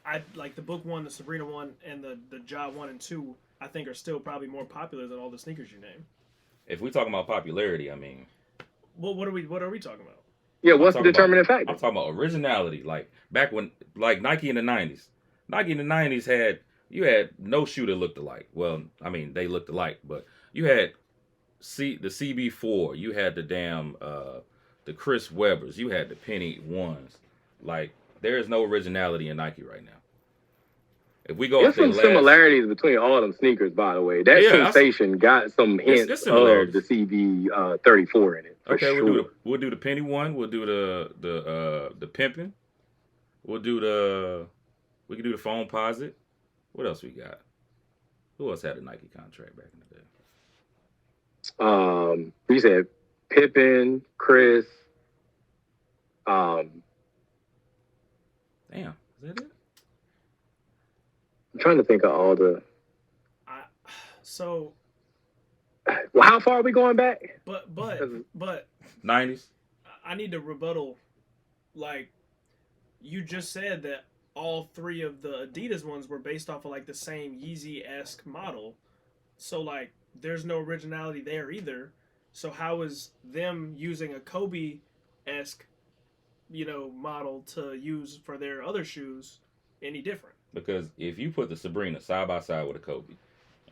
I like the Book 1, the Sabrina 1, and the Ja 1 and 2. I think are still probably more popular than all the sneakers you name. If we talking about popularity, I mean, Well, what are we talking about? Yeah, what's the talking determining I'm factor? talking about originality. Like back when, like Nike in the '90s. Nike in the '90s had no shoe that looked alike. Well, I mean they looked alike, but you had the CB4. You had the damn the Chris Webbers. You had the Penny ones. Like there is no originality in Nike right now. If we go, There's off their some last- similarities between all them sneakers, by the way. That Yeah, sensation got some hints it's of similarities. the CB 34 in it. For Okay, sure. we'll do the Penny one. We'll do the pimping. We can do the phone posit. What else we got? Who else had a Nike contract back in the day? We said Pippen, Chris. Damn, is that it? I'm trying to think of all the. So, Well, how far are we going back? but 90s. I need to rebuttal. Like, you just said that all 3 of the Adidas ones were based off of like the same Yeezy-esque model. So like, there's no originality there either. So how is them using a Kobe-esque, model to use for their other shoes any different? Because if you put the Sabrina side by side with a Kobe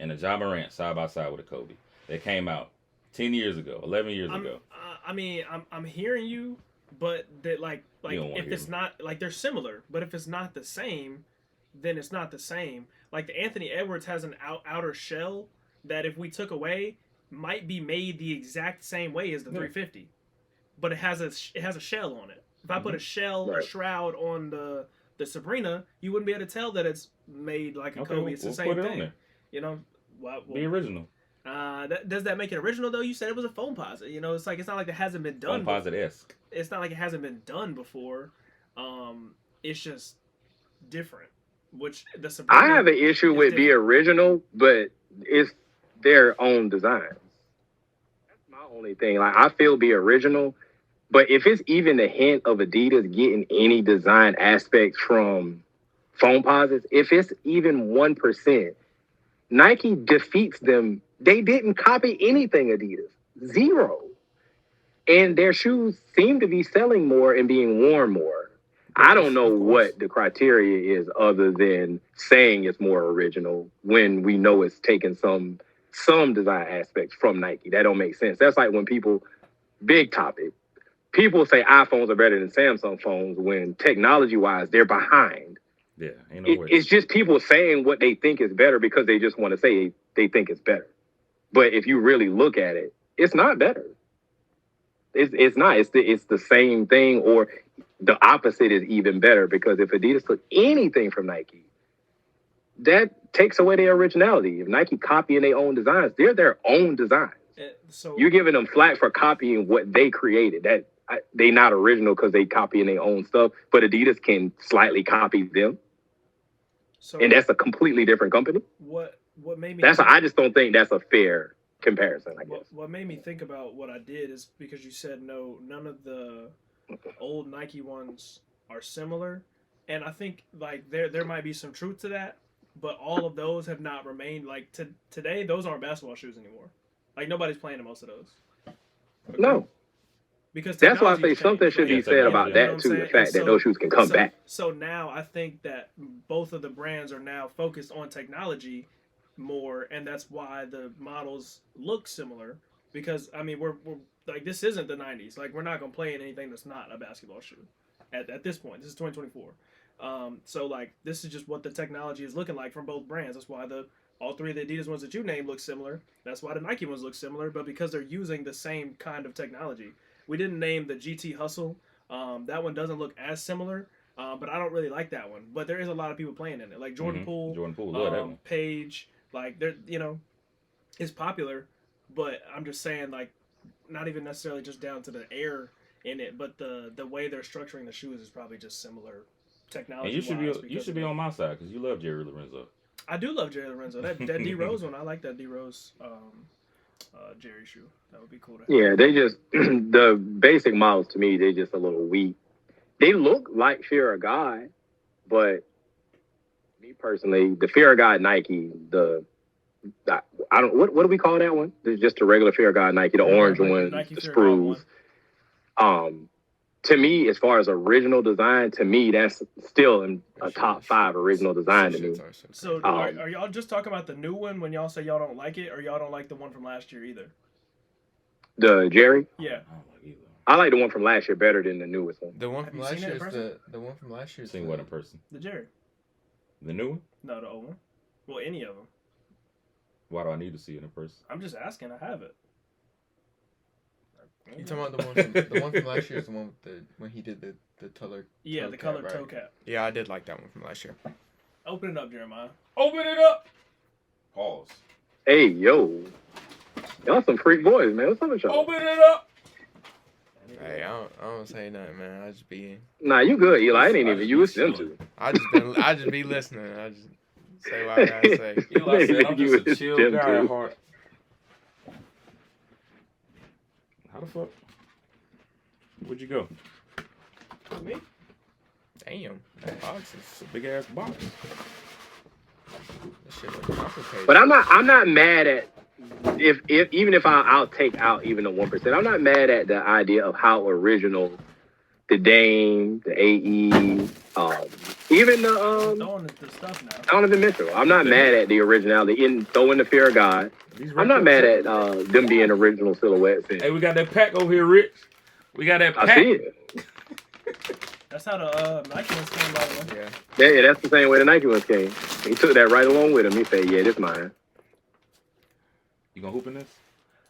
and the Ja Morant side by side with a Kobe, they came out 10 years ago, 11 years ago. I'm hearing you, but that like You don't wanna if hear it's me. not like they're similar, but if it's not the same, then it's not the same. Like the Anthony Edwards has an outer shell that if we took away might be made the exact same way as the 350, but it has a shell on it. If I put a shell, a Right. shroud on the Sabrina, you wouldn't be able to tell that it's made like a Kobe. It's the same put it on thing. there. Well, Be original. does that make it original though? You said it was a foam posit. It's like it's not like it hasn't been done. Composite-esque. It's not like it hasn't been done before. It's just different. Which the Sabrina, I have an issue is with the different. original, but it's their own designs. That's my only thing. Like I feel the original, but if it's even a hint of Adidas getting any design aspects from foam posits, if it's even 1%, Nike defeats them. They didn't copy anything Adidas. Zero. And their shoes seem to be selling more and being worn more. I don't know what the criteria is other than saying it's more original when we know it's taken some design aspects from Nike. That don't make sense. That's like when big topic, people say iPhones are better than Samsung phones when technology-wise, they're behind. Yeah, ain't no way. It's just people saying what they think is better because they just want to say they think it's better. But if you really look at it, it's not better. It's not. It's the same thing, or the opposite is even better, because if Adidas took anything from Nike, that takes away their originality. If Nike copying their own designs, they're their own designs. So you're giving them flack for copying what they created. They not original because they copying their own stuff, but Adidas can slightly copy them. So, and that's a completely different company. What made me? I just don't think that's a fair comparison. I guess. What made me think about what I did is because you said none of the old Nike ones are similar, and I think like there might be some truth to that, but all of those have not remained like today. Those aren't basketball shoes anymore. Like nobody's playing in most of those. Okay. No. Because that's why I say something should be said about that too. The fact that those shoes can come back. So now I think that both of the brands are now focused on technology more, and that's why the models look similar. Because I mean, we're like, this isn't the '90s. Like, we're not gonna play in anything that's not a basketball shoe at this point. This is 2024. So like, this is just what the technology is looking like from both brands. That's why all three of the Adidas ones that you named look similar. That's why the Nike ones look similar. But because they're using the same kind of technology. We didn't name the GT Hustle. That one doesn't look as similar, but I don't really like that one. But there is a lot of people playing in it, like Jordan Poole, love that one. Page. Like they're it's popular, but I'm just saying like not even necessarily just down to the air in it, but the way they're structuring the shoes is probably just similar technology. And you should be on my side because you love Jerry Lorenzo. I do love Jerry Lorenzo. That D Rose one, I like that D Rose. Jerry shoe. That would be cool to have. Yeah, they just the basic models to me, they just a little weak. They look like Fear of God, but me personally, the Fear of God Nike, I don't what do we call that one? There's just a regular Fear of God Nike, the orange one, the sprues. To me, as far as original design, to me that's still in a top 5 original design to me. So are y'all just talking about the new one when y'all say y'all don't like it, or y'all don't like the one from last year either? The Jerry? Yeah. I like the one from last year better than the newest one. The one from last year is the one from last year. Seen what in person? The Jerry. The new one? No, the old one. Well, any of them. Why do I need to see it in person? I'm just asking. I have it. You talking about the one from last year is the one with when he did the color. Yeah, the colored toe cap. Yeah, I did like that one from last year. Open it up, Jeremiah. Open it up. Pause. Hey, yo, y'all some freak boys, man. What's up with y'all? Open it up. Hey, I don't say nothing, man. I just be. Nah, you good, Eli. It ain't even you. It's them two. I just be listening. I just say what I gotta say. Eli said, I'm just a chill guy at heart. How the fuck? Where'd you go? Me? Damn, that box is a big ass box. That shit look complicated. But I'm not mad at even if I'll take out even the 1%. I'm not mad at the idea of how original the Dame, the AE, even the stuff now. Donovan Mitchell. I'm not mad at the originality in throwing the Fear of God. I'm not mad at them being original silhouettes. Hey, we got that pack over here, Rich. We got that pack. I see it. That's how the Nike ones came, by the way. Yeah, that's the same way the Nike ones came. He took that right along with him. He said, "Yeah, this mine." You gonna hoop in this?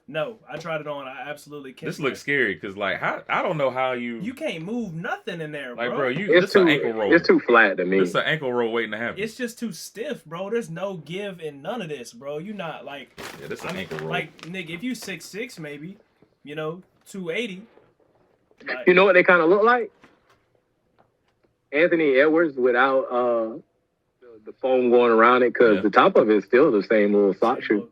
No, I tried it on. I absolutely can't. This looks scary because, like, I don't know how you can't move nothing in there, bro. Like, bro, this an ankle roll. It's too flat to me. This an ankle roll waiting to happen. It's just too stiff, bro. There's no give in none of this, bro. You not like. Yeah, this an ankle roll. Like, nigga, if you 6'6", maybe, 280. Like, you know what they kind of look like? Anthony Edwards without the foam going around it, because the top of it is still the same little sock shoe.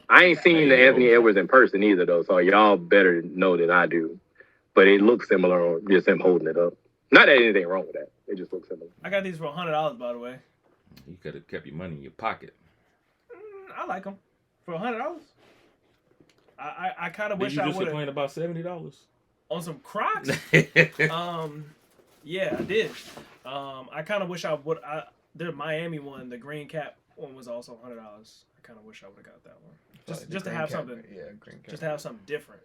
I ain't seen the Anthony Edwards in person either, though, so y'all better know than I do. But it looks similar on just him holding it up. Not that anything wrong with that. It just looks similar. I got these for $100, by the way. You could have kept your money in your pocket. I like them. For $100? I kind of Did wish you I just would have complain about $70? on some Crocs. Yeah, I did. I kind of wish I would. The Miami one, the green cap one, was also $100. I kind of wish I would have got that one, just to have something. Yeah, green cap. Just to have something different.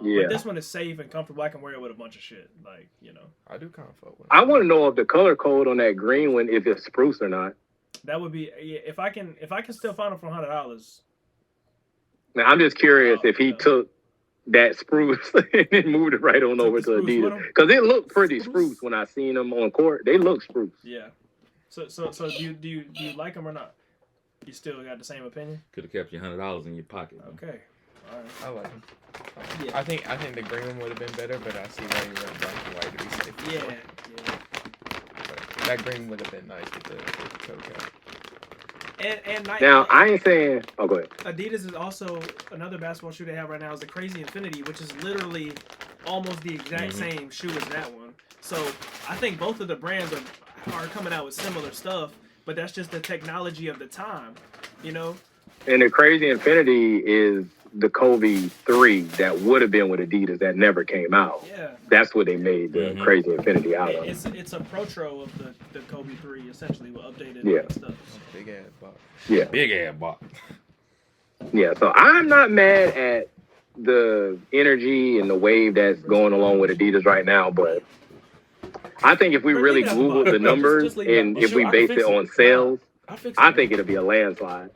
Yeah. But this one is safe and comfortable. I can wear it with a bunch of shit, like I do kind of fuck with it. I want to know if the color code on that green one, if it's spruce or not. That would be if I can still find it for $100. Now, I'm just curious if he took that spruce and moved it right on over to Adidas, because it looked pretty spruce when I seen them on court. They look spruce. Yeah. So do you like them or not? You still got the same opinion? Could have kept your $100 in your pocket. Man. Okay. All right. I like them. Yeah. I think the green one would have been better, but I see why you went black and white to be safe. Yeah. But that green would have been nice with the toe cap. And Now I ain't saying. Oh, go ahead. Adidas is also another basketball shoe they have right now is the Crazy Infinity, which is literally almost the exact same shoe as that one. So I think both of the brands are coming out with similar stuff, but that's just the technology of the time, And the Crazy Infinity is the Kobe 3 that would have been with Adidas that never came out. Yeah. That's what they made the Crazy Infinity out of. It's a Pro of the Kobe 3 essentially with updated stuff. Big ass box. Yeah. Big ass box. Yeah, so I'm not mad at the energy and the wave that's going along with Adidas right now, but I think if we really Google the numbers and if we base it on sales, I think it'll be a landslide.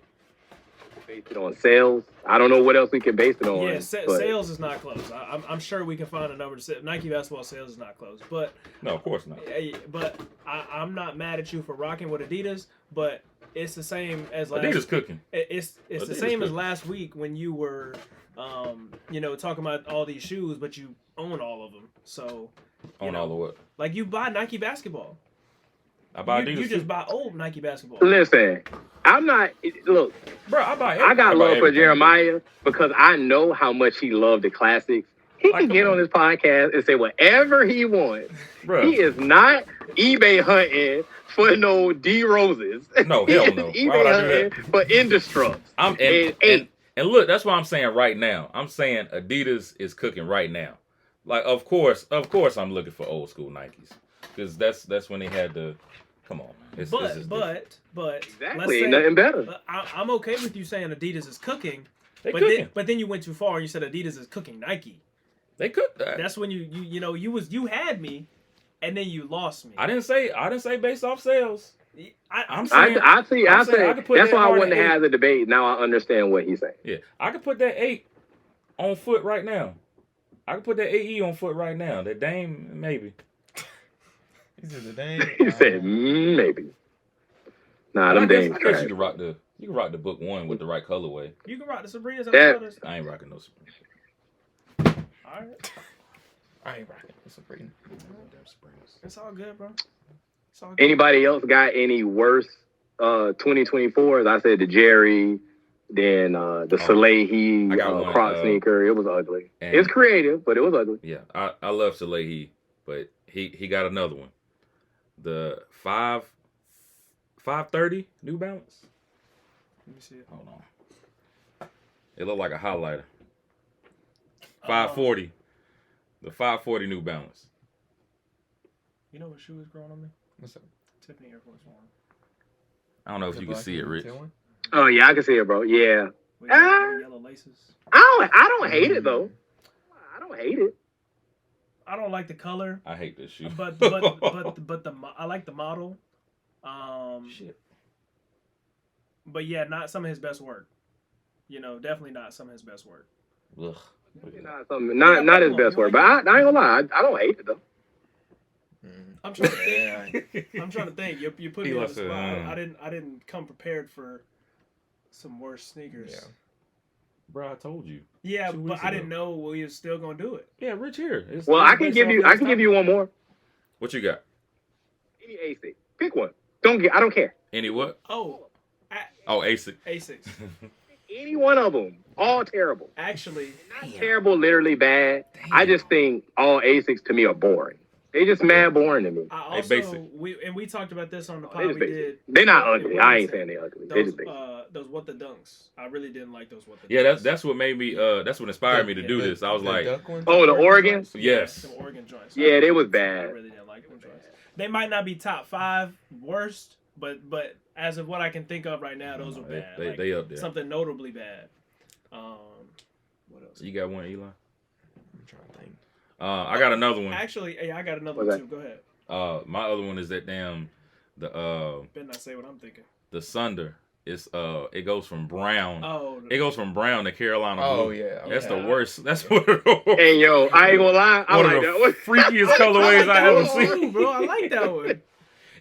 Base it on sales. I don't know what else we can base it on. Yeah, sales is not close. I'm sure we can find a number to say Nike basketball sales is not close, but no, of course not. But I'm not mad at you for rocking with Adidas, but it's the same as last. Adidas cooking. It's Adidas the same as last week when you were, talking about all these shoes, but you own all of them. So own all of what? Like you buy Nike basketball. I buy Adidas. You just buy old Nike basketball. Listen, I'm not. Look, bro, I got love for Jeremiah because I know how much he loved the classics. He can get on his podcast and say whatever he wants. Bruh. He is not eBay hunting for no D Roses. No, hell no. Why would I do that? For Indestructs. And look, that's what I'm saying right now. I'm saying Adidas is cooking right now. Like, of course, I'm looking for old school Nikes because that's when they had the. Come on, man. But exactly, let's say, nothing better. I'm okay with you saying Adidas is cooking. But then you went too far and you said Adidas is cooking Nike. They cooked that. That's when you had me, and then you lost me. I didn't say based off sales. I say that's why I wouldn't have the debate. Now I understand what he's saying. Yeah, I could put that 8 on foot right now. I could put that 8E on foot right now. That Dame maybe. He said the Dame. He said maybe. Nah, them Dame. I guess you can rock the book 1 with the right colorway. You can rock the Sabrina's. I ain't rocking no Sabrina. All right. I ain't rocking the Sabrina. It's all good, bro. Anybody else got any worse 2024s? I said the Jerry, then the Soleil Crocs sneaker. It was ugly. It's creative, but it was ugly. Yeah, I love Soleil, but he got another one. The 530 New Balance. Let me see it. Hold on. It looked like a highlighter. 540. The 540 New Balance. You know what shoe is growing on me? What's up? Tiffany Air Force One. I don't know if you can see it, Rich. Oh yeah, I can see it, bro. Yeah. With yellow laces. I don't hate it though. I don't hate it. I don't like the color. I hate this shoe. But I like the model. Shit. But yeah, not some of his best work. Definitely not some of his best work. Ugh. Not his best work, but I ain't gonna lie, I don't hate it though. I'm trying to think. I'm trying to think. You put me on the spot. I didn't come prepared for some worse sneakers. Yeah. Bro, I told you. Yeah, but I didn't know we was still gonna do it. Yeah, Rich here. I can give you one more. What you got? Any ASIC. Pick one. I don't care. Any what? ASIC. ASIC. Any one of them. All terrible. Actually, not terrible, literally bad. Damn. I just think all ASICs to me are boring. They just mad boring to me. I They basic. also we talked about this on the They pod just we basic. did. They not in ugly. I ain't Wilmington. saying they ugly. They just basic. Those what the dunks. I really didn't like those what the dunks. Yeah, that's what made me. That's what inspired me to do this. I was like, Oh, the Oregon? Joints? Yes. Some Oregon joints. Yeah, they was I bad. really didn't like them joints. They might not be top 5 worst, but as of what I can think of right now, those were bad. They up there. Something notably bad. What else? You got one, Eli? I'm trying to think. I got another one. Actually, hey, I got another What's one that? too. Go ahead. My other one is that damn Better not say what I'm thinking. the Sunder. It's it goes from brown. Oh, It goes from brown to Carolina blue. Oh yeah. That's the Yeah. worst. That's one of Hey, yo, I ain't gonna lie. I one like of that the one. freakiest colorways I ever seen. bro. I like that one.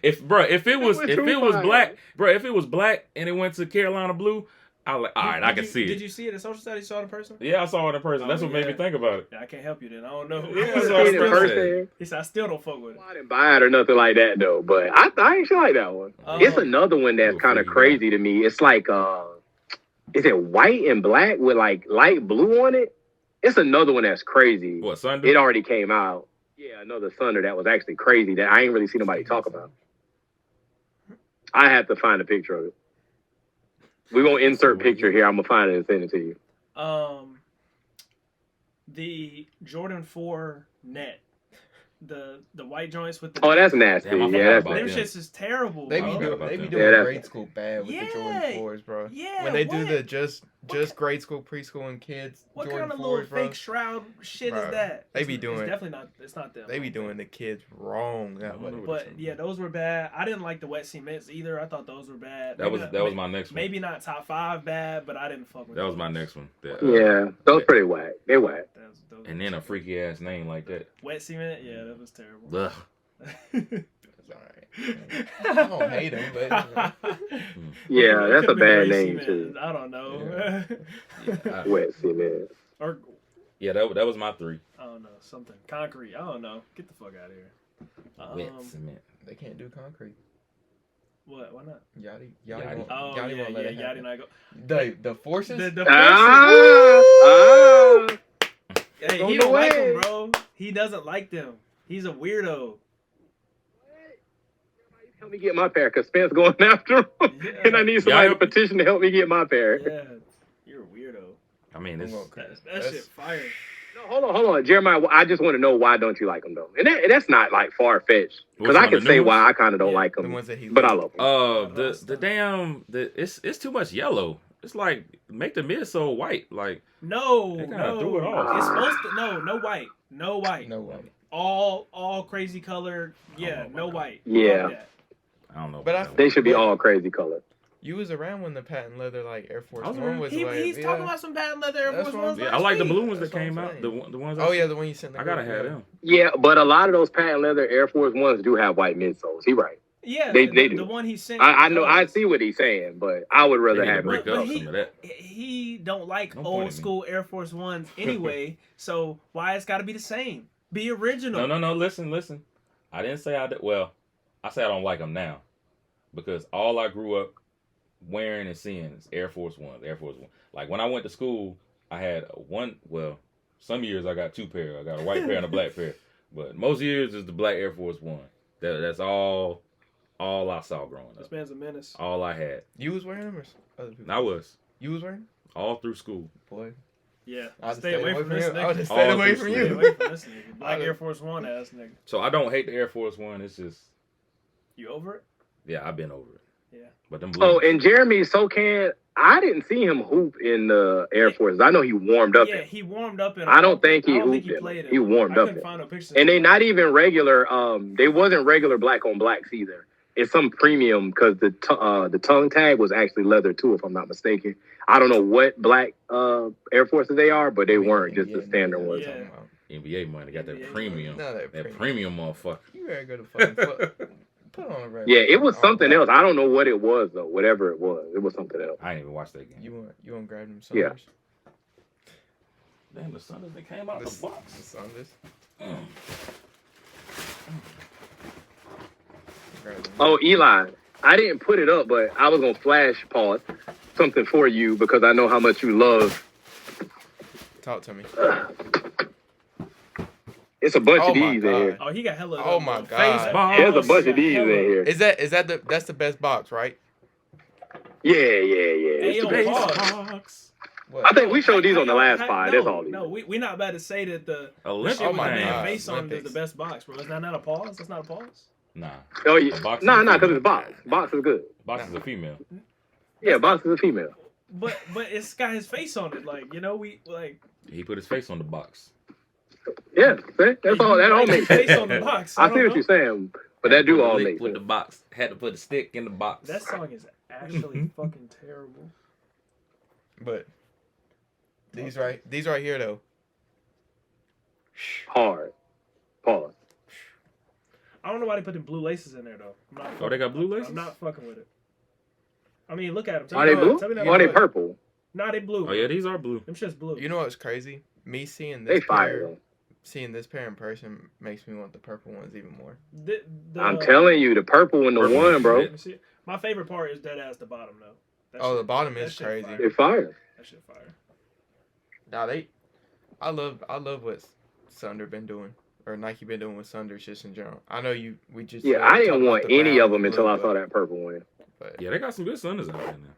If it was fire. black, bro, if it was black and it went to Carolina blue, I like. All right, I can see Did it. you see it in social study? You saw it in person? Yeah, I saw it in person. That's Oh, what made me yeah. think about it. Yeah, I can't help you then. I don't know. Yeah, I so seen I it in still person. He said I still don't fuck with it. I didn't buy it or nothing like that though, but I ain't sure like that one. It's another one that's Ooh, kind of freaky crazy to me. It's like is it white and black with like light blue on it? It's another one that's crazy. What, Sunder? It already came out. Yeah, another Thunder that was actually crazy that I ain't really seen nobody talk about. I have to find a picture of it. We're gonna insert picture here. I'm gonna find it and send it to you. The Jordan 4 net. The white joints with the Oh, that's nasty. Damn, I forgot Yeah, that's about them nasty. that. shits is terrible. They bro. be forgot doing about they be that. doing Yeah, that's- grade school bad with the Yeah. Jordan 4s, bro. Yeah, When they do what? the just grade school, preschool, and kids What Jordan kind of 4s, little bro. fake shroud shit Bro, is that? they be It's doing- definitely not. It's not them. They be doing the kids wrong that way. But yeah, those were bad. I didn't like the wet cements either. I thought those were bad. That was my next one. Maybe not top 5 bad, but I didn't fuck with That was those. my next one. Yeah, those pretty whack. They whack. Those And then a freaky ass name like that. wet cement. Yeah, that was terrible. Ugh. It's alright. I don't hate them, but Yeah, It that's a could've been bad gray name cement. too. I don't know. Wet cement. Or Yeah, that was my 3. I don't know, something concrete. I don't know. Get the fuck out of here. Wet cement. they can't do concrete. What? Why not? Yachty Yachty. won't, Oh Yachty yeah, won't let it Yachty happen. and I go. The forces. The Hey, On he the don't like way. them, bro. He doesn't like them. He's a weirdo. Help me get my pair, cause Spence going after him, Yeah. and I need somebody to Yeah. petition to help me get my pair. Yeah, you're a weirdo. I mean, I'm it's, going crazy. That shit fire. No, hold on, Jeremiah. I just want to know why don't you like them though, and that's not like far fetched, Which because I one, can the say new why ones? I kind of don't Yeah, like The them, ones that he. but I love them. it's too much yellow. It's like make the midsole white. Like No, They kinda no. threw it off. It's supposed to no white, no white. No way. All crazy color. Yeah, Oh, no my God. white. Yeah. Fuck that. I don't know. But about that They should be all crazy color. You was around when the patent leather like Air Force I was One around. was He's like. talking about some bad leather Air That's Force what Ones. I'm- Yeah, I like the last blue week. ones that That's what I'm came out. saying. The ones. Oh yeah, the one you sent. The I gotta group, have yeah. them. Yeah, but a lot of those patent leather Air Force Ones do have white midsoles. He right. Yeah, They the do. one he sent. I know. I does. see what he's saying, but I would They rather need to have break midsoles. up some of that. He don't like Don't point at old me. school Air Force Ones anyway. So why it's got to be the same? Be original. No. Listen. I didn't say I did. Well, I say I don't like them now because all I grew up wearing and seeing is Air Force One. Like when I went to school, I had one. Well, some years I got 2 pair. I got a white pair and a black pair. But most years is the black Air Force One. That's all I saw growing This up. man's a menace. All I had. You was wearing them or other people? I was You was wearing? all through school. Boy, Yeah, I'd stay away from this you. I would nigga. have All stayed away through from school. Stay you. away from this nigga. Black I'd- Air Force One ass nigga. So I don't hate the Air Force One. It's just You over it? yeah, I've been over it. Yeah. But them blue. Oh, and Jeremy Socan, I didn't see him hoop in the Air Force. I know he warmed up. Yeah, in. he warmed up in. I don't think he I don't hooped in played them. He warmed I up couldn't in. find no pictures. And they not even regular. They wasn't regular black on blacks either. It's some premium because the tongue tag was actually leather too, if I'm not mistaken. I don't know what black Air Forces they are, but they weren't just the standard ones. Yeah. NBA money got that NBA premium. No, that That premium. premium motherfucker. You better go to fucking put on a red. Yeah, it was all something black. else. I don't know what it was though. Whatever it was something else. I didn't even watch that game. You want to grab them Yeah. Saunders? Damn, the Suns they came out the box. The Saunders. Grab them. Oh, Eli, I didn't put it up, but I was gonna flash pause something for you because I know how much you love. Talk to me. It's a bunch Oh of my these in here. God. Oh, he got hella. Oh my face God. box. There's a bunch He of got these in hella- here. That's the best box, right? Yeah. Hey, It's the yo, best. pause. box. What? I think we showed these How on the y'all- last how- pod. No, That's all these. no, we not about to say that the Olympic shit with my the man God, face on it is Olympics. the best box, bro. Is that not a pause? That's not a pause. Nah. Oh yeah. A box is Nah, a because female. it's box. Box is good. Box is a female. Yeah, box is a female. But it's got his face on it. Like, you know, we like. He put his face on the box. Yeah, see? That's all. That all Like, makes his face sense. on the box. I don't see what know. you're saying, but that do all Lick make with sense. the box. Had to put a stick in the box. That song is actually fucking terrible. But these right here though. Hard. Pause. I don't know why they put them blue laces in there though. I'm not Oh, they got blue laces? I'm not fucking with it. I mean, look at them. Are they blue? Tell me Or are they purple? Nah, they blue. Oh yeah, these are blue. Them shit's blue. You know what's crazy? Me seeing They this fire pair, though. seeing this pair in person makes me want the purple ones even more. I'm telling you, the purple and the Purple one, is bro. shit. Let me see it. My favorite part is dead ass the bottom though. That Oh, shit- the bottom that is shit crazy. fire. They fire. That shit fire. Nah, I love what Sunder been doing or Nike been doing with Sunders just in general. I know we just Yeah, I didn't talked want about the any brown of them and until blue, I saw that purple one. But Yeah, they got some good Sunders out there now.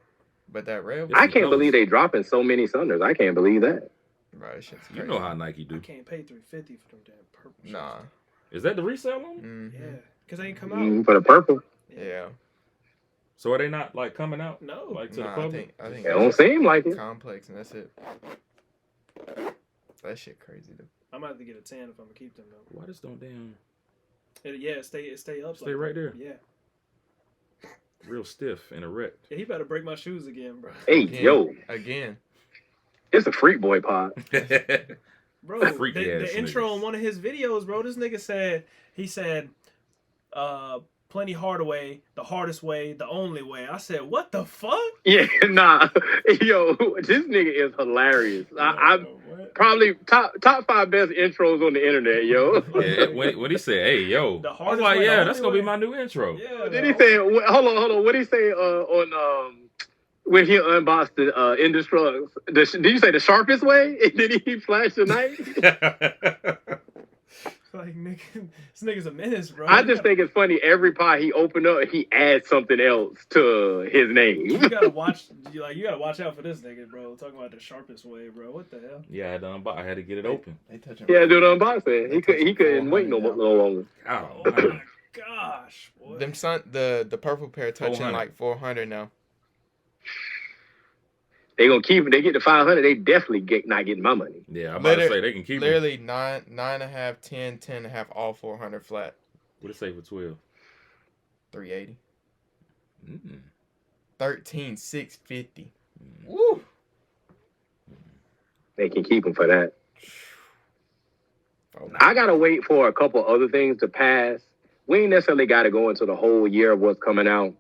but that red, Yeah. I some can't colors. believe they dropping so many Sunders. I can't believe that. bro, that shit's You crazy. know how Nike I do. can't pay $350 for them damn purple. shits. Nah. Is that the resale on? Mm-hmm. Yeah, because they ain't come out. For the purple, Yeah. So are they not like coming out No. like to the Nah, public? I think it don't seem like it. complex and that's it. That shit crazy though. I'm about to get a 10 if I'm gonna keep them though. Why this don't damn It stay up. stay right there? Yeah. Real stiff and erect. Yeah, he better break my shoes again, bro. Hey, Again. yo, Again. it's a freak boy pod. Bro, Freaky ass the intro niggas. on one of his videos, bro, this nigga said, Plenty Hardaway, the hardest way, the only way. I said, what the fuck? Yeah, nah, yo, this nigga is hilarious. I'm What? probably top 5 best intros on the internet, yo. Yeah, when he said, "Hey, yo," The I was hardest like, way, the "Yeah, only that's gonna way. be my new intro." Yeah. Did he say? Hold on. What did he say on when he unboxed the Indestructs? Did you say the sharpest way? And then he flashed the knife. Like, nigga, this nigga's a menace, bro. I just think it's funny. Every pie he opened up, he adds something else to his name. you gotta watch. You gotta watch out for this nigga, bro. Talking about the sharpest way, bro. What the hell? Yeah, I had to get it open. They touching Yeah, do the unboxing. He couldn't wait no 400 longer. Oh, Oh my gosh, boy. them the purple pair touching 400. like 400 now. They gonna keep it. They get to 500. They definitely not getting my money. yeah, I'm about to Liter- say they can keep it. Literally 9.5, 10, 10.5, all 400 flat. What it say for 12? 380. Mm. 13, 650. Woo! They can keep them for that. Oh, I gotta wait for a couple other things to pass. We ain't necessarily gotta go into the whole year of what's coming out,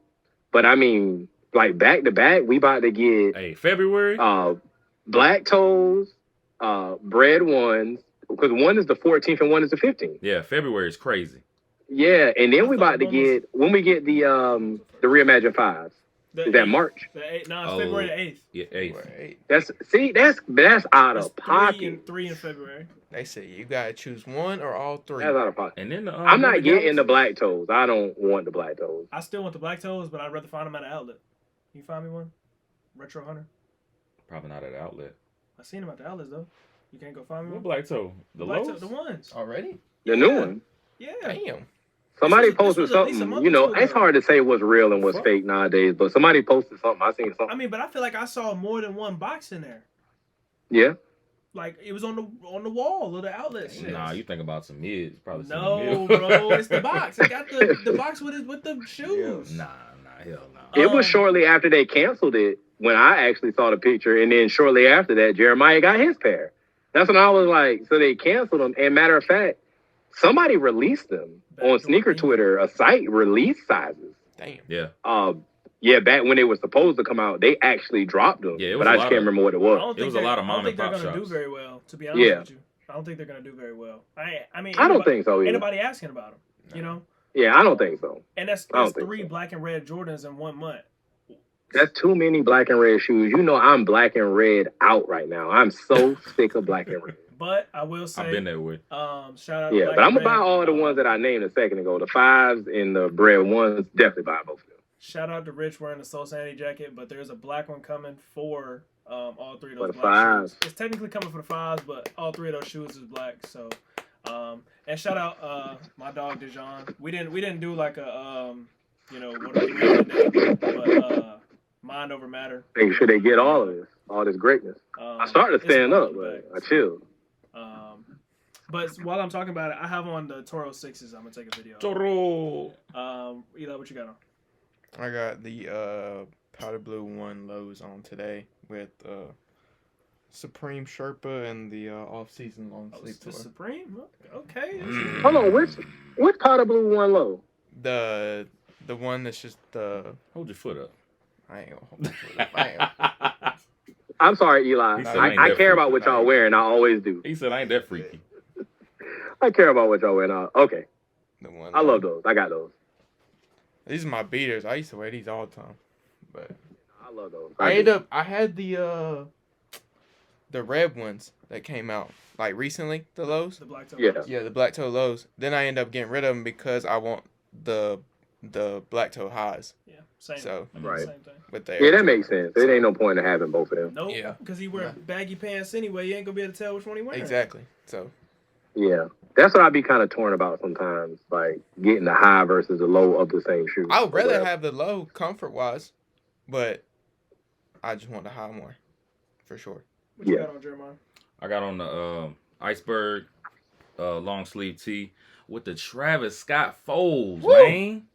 but I mean, like back to back, we about to get Hey, February. black toes, bread ones, because one is the 14th and one is the 15th. Yeah, February is crazy. Yeah, and then I we thought about to one was- get when we get the reimagined fives. Is that March? The 8th. No, it's Oh. February the 8th. Yeah, 8th. Wait. That's out It's of pocket. 3 in February. They say you gotta choose one or all three. That's out of pocket. And then the I'm not Golden getting the Galaxy. black toes. I don't want the black toes. I still want the black toes, but I'd rather find them at an outlet. Can you find me one? Retro Hunter. Probably not at the outlet. I seen them at the outlets though. You can't go find me What one. black toe? The Black lowest? the ones. Already? The new one. Yeah. Damn. Somebody This posted was at least a something. month You know, or two it's ago. hard to say what's real and what's Fuck. fake nowadays. But somebody posted something. I seen something. I mean, but I feel like I saw more than one box in there. Yeah. Like it was on the wall of the outlet shit. Nah, you think about some mids. Probably some No, mid. bro, it's the box. It got the box with the shoes. Nah, hell no. It was shortly after they canceled it when I actually saw the picture, and then shortly after that, Jeremiah got his pair. That's when I was like, so they canceled them. And matter of fact, somebody released them on sneaker Twitter. A site released sizes. Damn. Yeah. Yeah, back when they were supposed to come out, they actually dropped them. Yeah, it was but a I just lot can't of- remember what it I was. don't It think was a lot of I mom don't think and they're pop gonna do shops. very well. To be honest Yeah. with you, I don't think they're gonna do very well. I mean, I don't think so either. Anybody asking about them, you know? Yeah, I don't think so. And that's I don't think 3 so. black and red Jordans in 1 month. That's too many black and red shoes. You know, I'm black and red out right now. I'm so sick of black and red. But I will say, I've been that way. Shout out. Yeah, Black but I'm gonna Man. buy all the ones that I named a second ago. The 5s and the bread ones, definitely buy both of them. Shout out to Rich wearing the Solesanity jacket, but there's a black one coming for all three of For those the black 5s. shoes. It's technically coming for the 5s, but all three of those shoes is black. So, and shout out my dog Dijon. We didn't do like a what are we wearing today, but mind over matter. Make sure they get all of this, all this greatness. I started to stand up, but I chilled. But while I'm talking about it, I have on the Toro 6s. I'm gonna take a video. Toro. Eli, what you got on? I got the powder blue one lows on today with Supreme Sherpa and the off-season long sleeve The tour. Supreme? Okay. Hold on, which powder blue one low? The one that's just Hold your foot up. I ain't gonna hold my foot up. I ain't. I'm sorry, Eli. He said, I ain't I that care about freaky. what y'all wearing. I always do. He said, I ain't that freaky. I care about what y'all wearing. Okay, The one. I love those. I got those. These are my beaters. I used to wear these all the time, but I love those. I had the red ones that came out like recently, the lows. The black toe. Yeah. Yeah, the black toe lows. Then I end up getting rid of them because I want the black toe highs. Yeah. Same. So Right. Same thing. with the Yeah, that makes sense. There ain't no point in having both of them. Nope. Yeah. Because he wear baggy pants anyway. You ain't gonna be able to tell which one he wearing. Exactly. So Yeah, that's what I be kind of torn about sometimes, like getting the high versus the low of the same shoe. I would rather Whatever. have the low comfort wise, but I just want the high more, for sure. What you Yeah. got on, Jeremiah? I got on the iceberg long sleeve tee with the Travis Scott folds, Woo! man.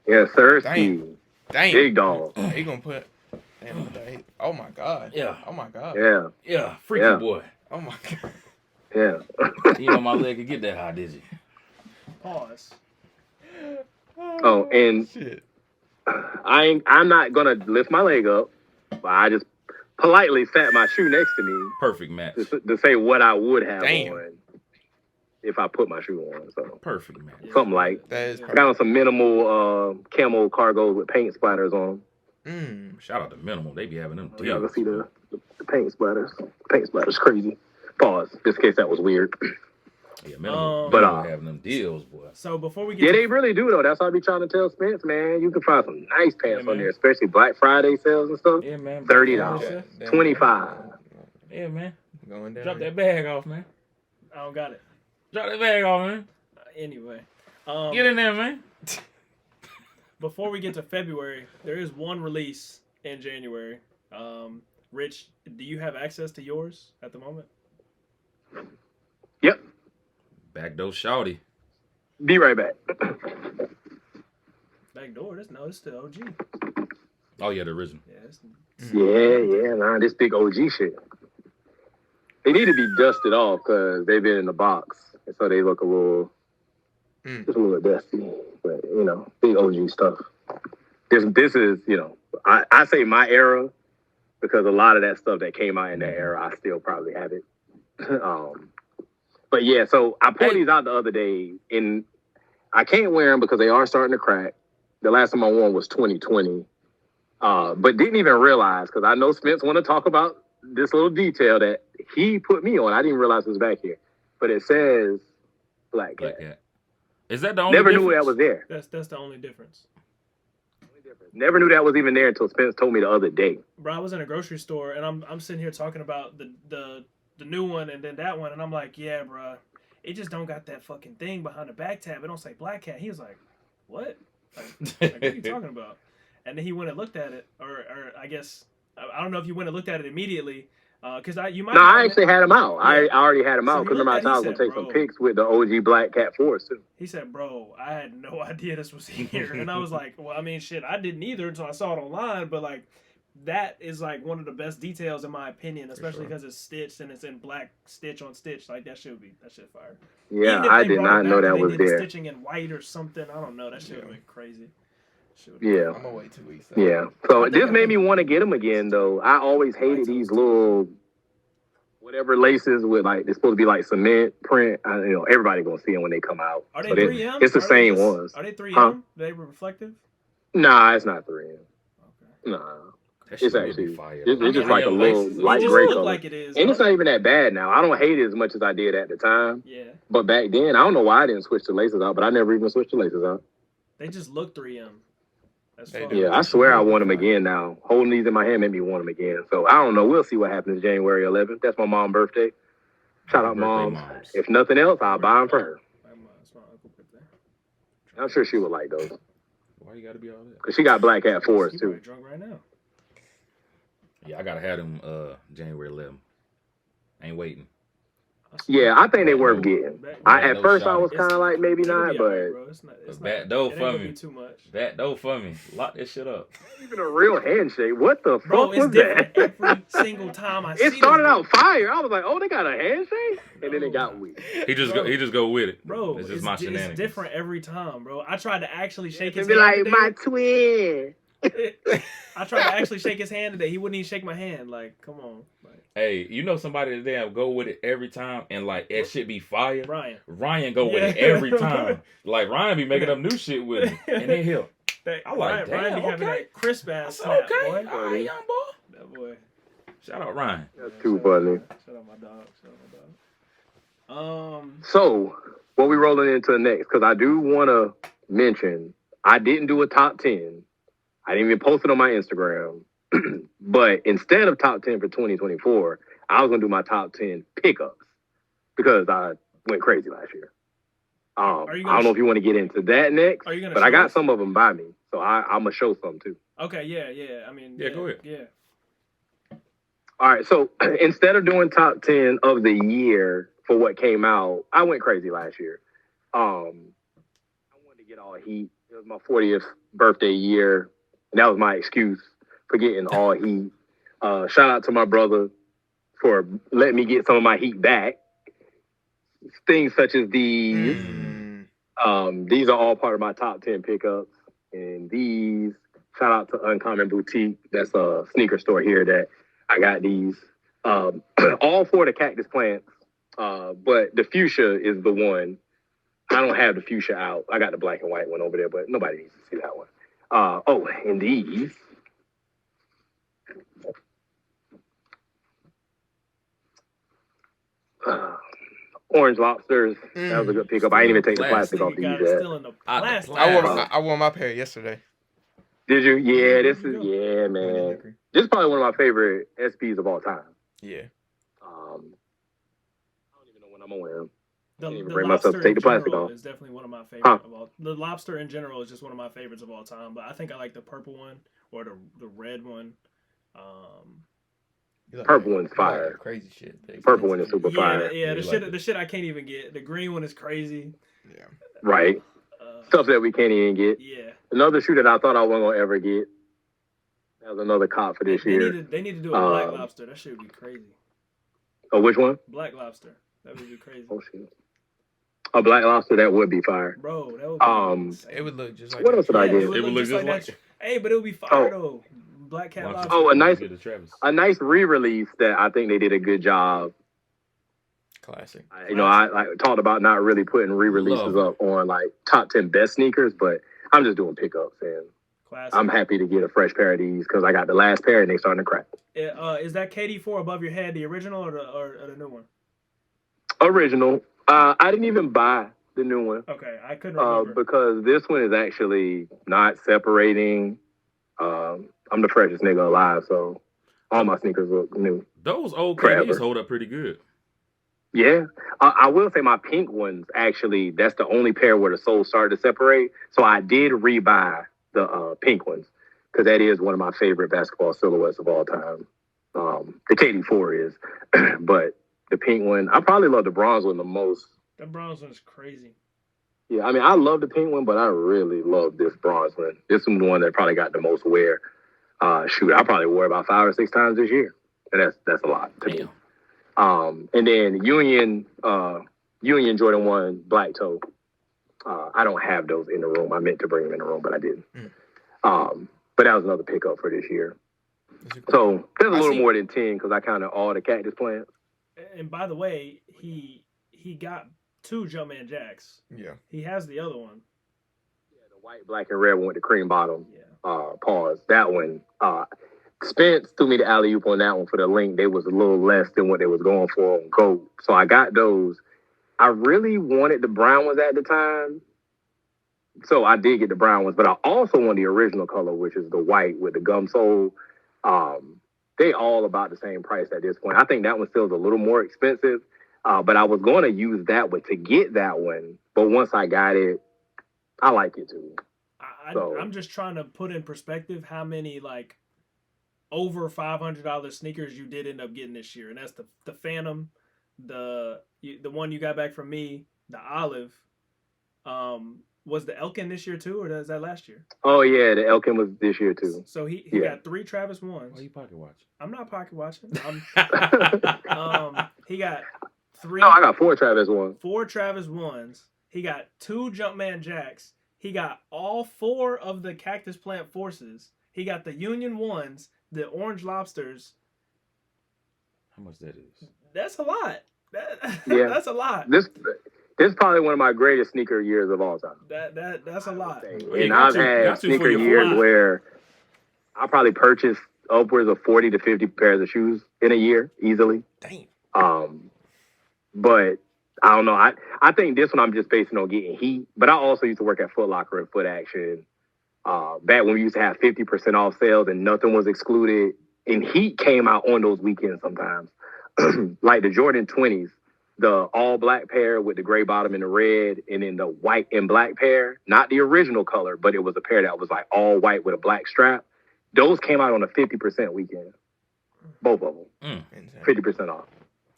Yes, sir. Damn. Steve. Dang. Big dog. He gonna put. Damn, oh my god. Yeah. Oh my god. Yeah, Yeah, freaky Yeah. boy. Oh my god. yeah. You know my leg could get that high, did you? Pause. Oh, and shit. I'm not gonna lift my leg up, but I just politely sat my shoe next to me Perfect match. to say what I would have Damn. on if I put my shoe on. So Perfect match. something like That is I got on some minimal camo cargos with paint splatters on them. Shout out to Minimal. They be having them Y'all can deals. see the paint splatters. Paint splatters crazy. Pause. Just in case that was weird. Yeah, Minimal. But, Minimal having them deals, boy. So before we get Yeah, to they really do though. That's what I be trying to tell Spence, man. You can find some nice pants Yeah, on man. there, especially Black Friday sales and stuff. Yeah, man. $30. Damn. 25. Yeah, man. Going down. Drop that bag off, man. I don't got it. Drop that bag off, man. Anyway. Get in there, man. Before we get to February, there is one release in January. Rich, do you have access to yours at the moment? Yep. Backdoor shouty. Be right back. Backdoor? It's the OG. Oh, yeah, the original. Yeah, it's, Yeah, this big OG shit. They need to be dusted off because they've been in the box, and so they look a little, just a little dusty. But big OG stuff. This is, I say my era because a lot of that stuff that came out in that era, I still probably have it. But yeah, so I pulled these out the other day, and I can't wear them because they are starting to crack. The last time I wore them was 2020. But didn't even realize, because I know Spence want to talk about this little detail that he put me on. I didn't realize it was back here. But it says Black Cat. Black Cat. Is that the only Never difference? knew that was there. that's the only difference. Never knew that was even there until Spence told me the other day. Bro, I was in a grocery store and I'm sitting here talking about the new one and then that one, and I'm like, yeah, bro, it just don't got that fucking thing behind the back tab. It don't say Black Cat. He was like, what? Like, what are you talking about? And then he went and looked at it, or I guess I don't know if you went and looked at it immediately, because you might. No, I actually had him out. Yeah. I already had him So out he because remember I looked thought I at was it, gonna he take said, some "Bro." pics with the OG Black Cat Force too. He said, bro, I had no idea this was here. And I was like, well, I mean, shit, I didn't either until I saw it online. But, like, that is, like, one of the best details in my opinion, especially because it's stitched and it's in black stitch on stitch. Like, that shit fire. Yeah, Even if I they did brought not it know back that and they was did the there. stitching in white or something. I don't know. That shit would have been crazy. Yeah. I'm gonna wait 2 weeks. Yeah. So I think this I made think- me want to get them again, though. I always hated these little whatever laces with like they're supposed to be like cement print. Everybody gonna see them when they come out. Are they So 3M? It's the Are they same just- ones. Are they 3M? Huh? They were reflective? Nah, it's not 3M. Okay. Nah. That shit It's would be actually fire. it's, though. it's just like a Onion little laces. It light just gray look color, like it is. and it's Don't not it? even that bad now. I don't hate it as much as I did at the time. Yeah. But back then, I don't know why I didn't switch the laces out, but I never even switched the laces out. They just look 3M. That's They fun. do. Yeah, I That swear shit I would be want them fire. again now. Holding these in my hand made me want them again. So I don't know. We'll see what happens January 11th. That's my mom's birthday. Shout out, Happy birthday, Mom. moms. If nothing else, I'll buy them for her. It's my uncle's birthday. I'm sure she would like those. Why you gotta be all that? Because she got Black Hat 4s, He's too. probably drunk right now. Yeah, I gotta have them January 11th. Ain't waiting. Yeah, I think they Bad worth dough. getting. Bad At dough first, I shot. was kind of like, maybe It'll not, be but alright, bro. It's Bad not, dough it ain't for gonna me. be too much. That dough for me. Lock this shit up. even a real handshake. What the Bro, fuck it's was different that? every single time I see It started this out fire. I was like, oh, they got a handshake? And then it got weak. He just Bro. go with it. Bro, It's just my it's shenanigans. different every time, bro. I tried to actually shake his Be hand like, today. my twin. I tried to actually shake his hand today. He wouldn't even shake my hand. Like, come on. Like, Hey, you know somebody that damn go with it every time and like that shit be fire? Ryan. Ryan go with it Yeah. every time. Like Ryan be making up new shit with me. And then he'll I like, Ryan be damn, having okay. that crisp I ass said, snap, okay, boy. all right, young boy. That boy. Shout out Ryan. That's Yeah, too shout funny. out, shout out my dog. Shout out my dog. So, what we rolling into next? Because I do want to mention, I didn't do a top 10. I didn't even post it on my Instagram. But instead of top 10 for 2024, I was going to do my top 10 pickups because I went crazy last year. I don't know if you want to get into that next, Are you gonna but I show got us? some of them by me. So I'm going to show some too. Okay, yeah. I mean, Yeah, go ahead. Yeah. All right, so instead of doing top 10 of the year for what came out, I went crazy last year. I wanted to get all heat. It was my 40th birthday year, and that was my excuse for getting all heat. Shout out to my brother for letting me get some of my heat back. Things such as these. These are all part of my top 10 pickups. And these, shout out to Uncommon Boutique. That's a sneaker store here that I got these. All for the cactus plants. But the fuchsia is the one. I don't have the fuchsia out. I got the black and white one over there, but nobody needs to see that one. And these. Orange lobsters. That was a good pickup. I didn't even take the plastic off Nigga these got it yet. still in the Out the plastic. plastic. I wore my pair yesterday. Did you? Yeah, this Where'd is, you yeah, man. This is probably one of my favorite SPs of all time. Yeah. I don't even know when I'm gonna wear them. The, Can't even the bring myself to lobster take in the plastic general off. is definitely one of my favorites Huh. of all. The lobster in general is just one of my favorites of all time. But I think I like the purple one or the red one. You like Purple that- one's you like fire. that crazy shit. The Purple one is expensive super shit. fire. Yeah, you the like shit it. the shit I can't even get. The green one is crazy. Yeah. Right. Stuff that we can't even get. Yeah. Another shoe that I thought I wasn't gonna ever get. That was another cop for this They year. need to do a black Um, lobster. That should be crazy. Oh, which one? Black lobster. That would be crazy. Oh shit. A black lobster, that would be fire. Bro, that would be insane. It would look just like What that. else did I Yeah, get? it would look just like that. Hey, but it would be fire though. Black cat lobster. Oh, a nice- Get the Travis. A nice re-release that I think they did a good job. Classic. I talked about not really putting re-releases Love up on like top 10 best sneakers, but I'm just doing pickups, and Classic. I'm happy to get a fresh pair of these because I got the last pair and they starting to crack. Is that KD4 above your head the original or the new one? Original. I didn't even buy the new one Okay, I couldn't remember. because this one is actually not separating. I'm the freshest nigga alive, so all my sneakers look new. Those old Forever. KDs hold up pretty good. Yeah, I will say my pink ones actually. That's the only pair where the soles started to separate. So I did rebuy the pink ones because that is one of my favorite basketball silhouettes of all time. The KD4 is, but the pink one, I probably love the bronze one the most. That bronze one is crazy. Yeah, I mean, I love the pink one, but I really love this bronze one. This is the one that probably got the most wear. Shoot, I probably wore about 5 or 6 times this year, and that's a lot to me. Damn. And then Union Jordan 1 black toe. I don't have those in the room. I meant to bring them in the room, but I didn't. But that was another pickup for this year. So there's a little more than 10 because I counted all the cactus plants. And by the way, he got 2 Jumpman Jacks. Yeah. He has the other one. Yeah, the white, black, and red one with the cream bottom. Yeah. Pause. That one. Spence threw me the alley oop on that one for the link. They was a little less than what they was going for on Gold. So I got those. I really wanted the brown ones at the time. So I did get the brown ones, but I also want the original color, which is the white with the gum sole. They all about the same price at this point. I think that one still is a little more expensive, but I was going to use that one to get that one. But once I got it, I like it too. I'm just trying to put in perspective how many like over $500 sneakers you did end up getting this year, and that's the Phantom, the one you got back from me, the Olive. Was the Elkin this year too, or was that last year? Oh yeah, the Elkin was this year too. So he got 3 Travis ones. Why are you pocket watching? I'm not pocket watching. He got 3. No, I got 4 Travis ones. 4 Travis ones. He got 2 Jumpman Jacks. He got all 4 of the Cactus Plant Forces. He got the Union ones, the Orange Lobsters. How much that is? That's a lot. Yeah. That's a lot. This is probably one of my greatest sneaker years of all time. That's a lot. And I've had sneaker years where I probably purchased upwards of 40 to 50 pairs of shoes in a year easily. Damn. But I don't know. I think this one I'm just basing on getting heat. But I also used to work at Foot Locker and Foot Action. Back when we used to have 50% off sales and nothing was excluded. And heat came out on those weekends sometimes. Like the Jordan 20s. The all black pair with the gray bottom and the red, and then the white and black pair, not the original color, but it was a pair that was like all white with a black strap. Those came out on a 50% weekend. Both of them. 50% off.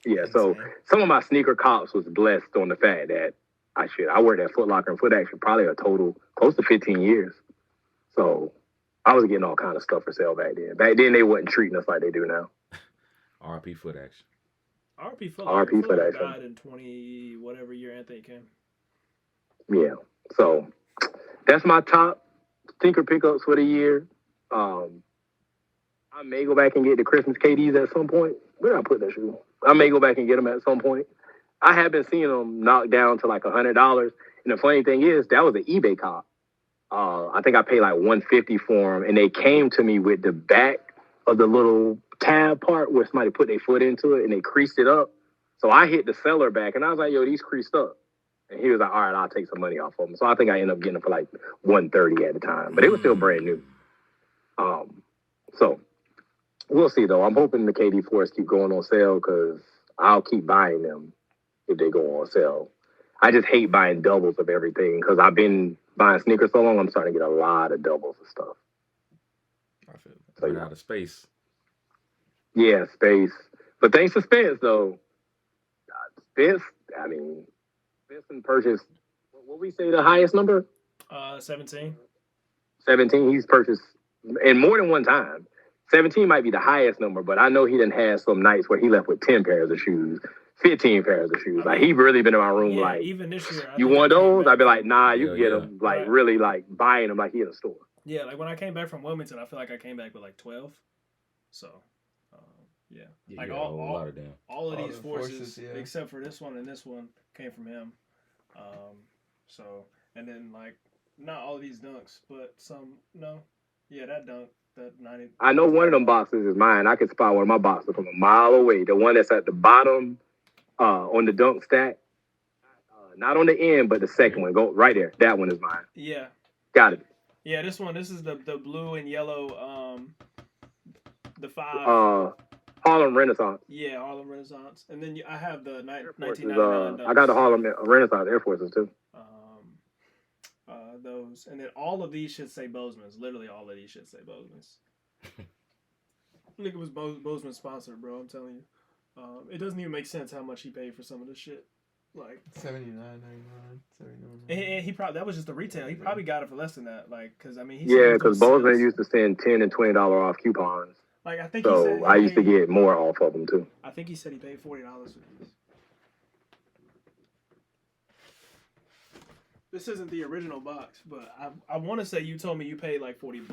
Yeah, so some of my sneaker cops was blessed on the fact that I worked at Foot Locker and Foot Action probably a total close to 15 years. So I was getting all kind of stuff for sale back then. Back then they wasn't treating us like they do now. RP Foot Action. RP Foot Action died in 20 whatever year Anthony came. Yeah, so that's my top sneaker pickups for the year. I may go back and get the Christmas KDs at some point. Where did I put that shoe? I may go back and get them at some point. I have been seeing them knocked down to like $100. And the funny thing is, that was an eBay cop. I think I paid like $150 for them, and they came to me with the back of the little tab part where somebody put their foot into it and they creased it up. So I hit the seller back and I was like, yo, these creased up. And he was like, all right, I'll take some money off of them. So I think I ended up getting them for like $130 at the time, but they were still brand new. So we'll see though. I'm hoping the KD 4s keep going on sale because I'll keep buying them if they go on sale. I just hate buying doubles of everything because I've been buying sneakers so long. I'm starting to get a lot of doubles of stuff. I feel it. So, Run out of space. Yeah, space. But thanks to Spence, though. Spence purchased, what we say the highest number? 17. 17. He's purchased, and more than one time. 17 might be the highest number, but I know he done had some nights where he left with 10 pairs of shoes, 15 pairs of shoes. Like, he really been in my room like, even this year. You want those? I'd be like, nah, you Yeah, can get yeah. them. Like, really, like, buying them like he in a store. Yeah, like when I came back from Wilmington, I feel like I came back with like 12. So, yeah. Like a whole lot of them. all of All these the forces, forces, yeah. except for this one and this one, came from him. So, and then like, not all of these dunks, but some, no. Yeah, that dunk, that 90. I know one of them boxes is mine. I can spot one of my boxes from a mile away. The one that's at the bottom on the dunk stack. Not on the end, but the second one. Go right there. That one is mine. Yeah. Got it. Yeah, this is the blue and yellow, the 5. Harlem Renaissance. Yeah, Harlem Renaissance. And then I have the Air Forces, 1999 I got the Harlem Renaissance Air Forces too. Those. And then all of these should say Bozeman's. Literally all of these should say Bozeman's. Nigga was Bozeman sponsored, bro. I'm telling you. It doesn't even make sense how much he paid for some of this shit. Like $79.99, $79. And he probably, that was just the retail. He probably got it for less than that. Like, cause I mean, because Bozeman used to send $10 and $20 off coupons. Like I think so he said I used to get more off of them too. I think he said he paid $40 for these. This isn't the original box, but I want to say you told me you paid like $40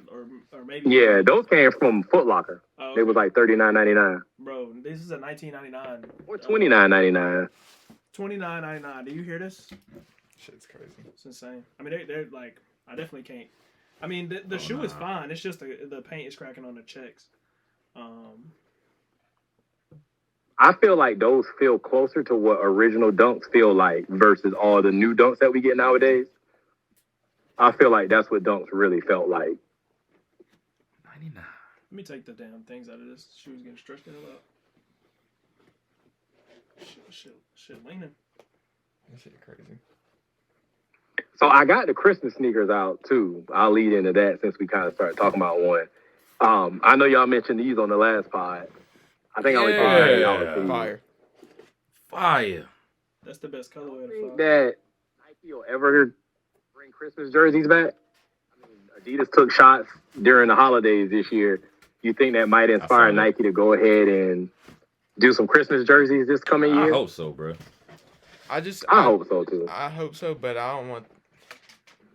or maybe. Yeah, those came from Foot Locker. Oh, okay. They was like $39.99. Bro, this is a $19.99 or $29.99. $29.99. Do you hear this? Shit's crazy. It's insane. I mean, they're like, I definitely can't. I mean, the Oh, shoe is nah. fine. It's just the paint is cracking on the checks. I feel like those feel closer to what original dunks feel like versus all the new dunks that we get nowadays. I feel like that's what dunks really felt like. 99. Let me take the damn things out of this. Shoe's getting stretched out. Shit, leaning. That shit crazy. So I got the Christmas sneakers out too. I'll lead into that since we kind of started talking about one. I know y'all mentioned these on the last pod. I think I only paid $90 for these. Fire. That's the best colorway I of the think five. that Nike will ever bring Christmas jerseys back. I mean, Adidas took shots during the holidays this year. You think that might inspire Nike to go ahead and do some Christmas jerseys this coming year? I hope so, bro. I hope so too. I hope so, but I don't want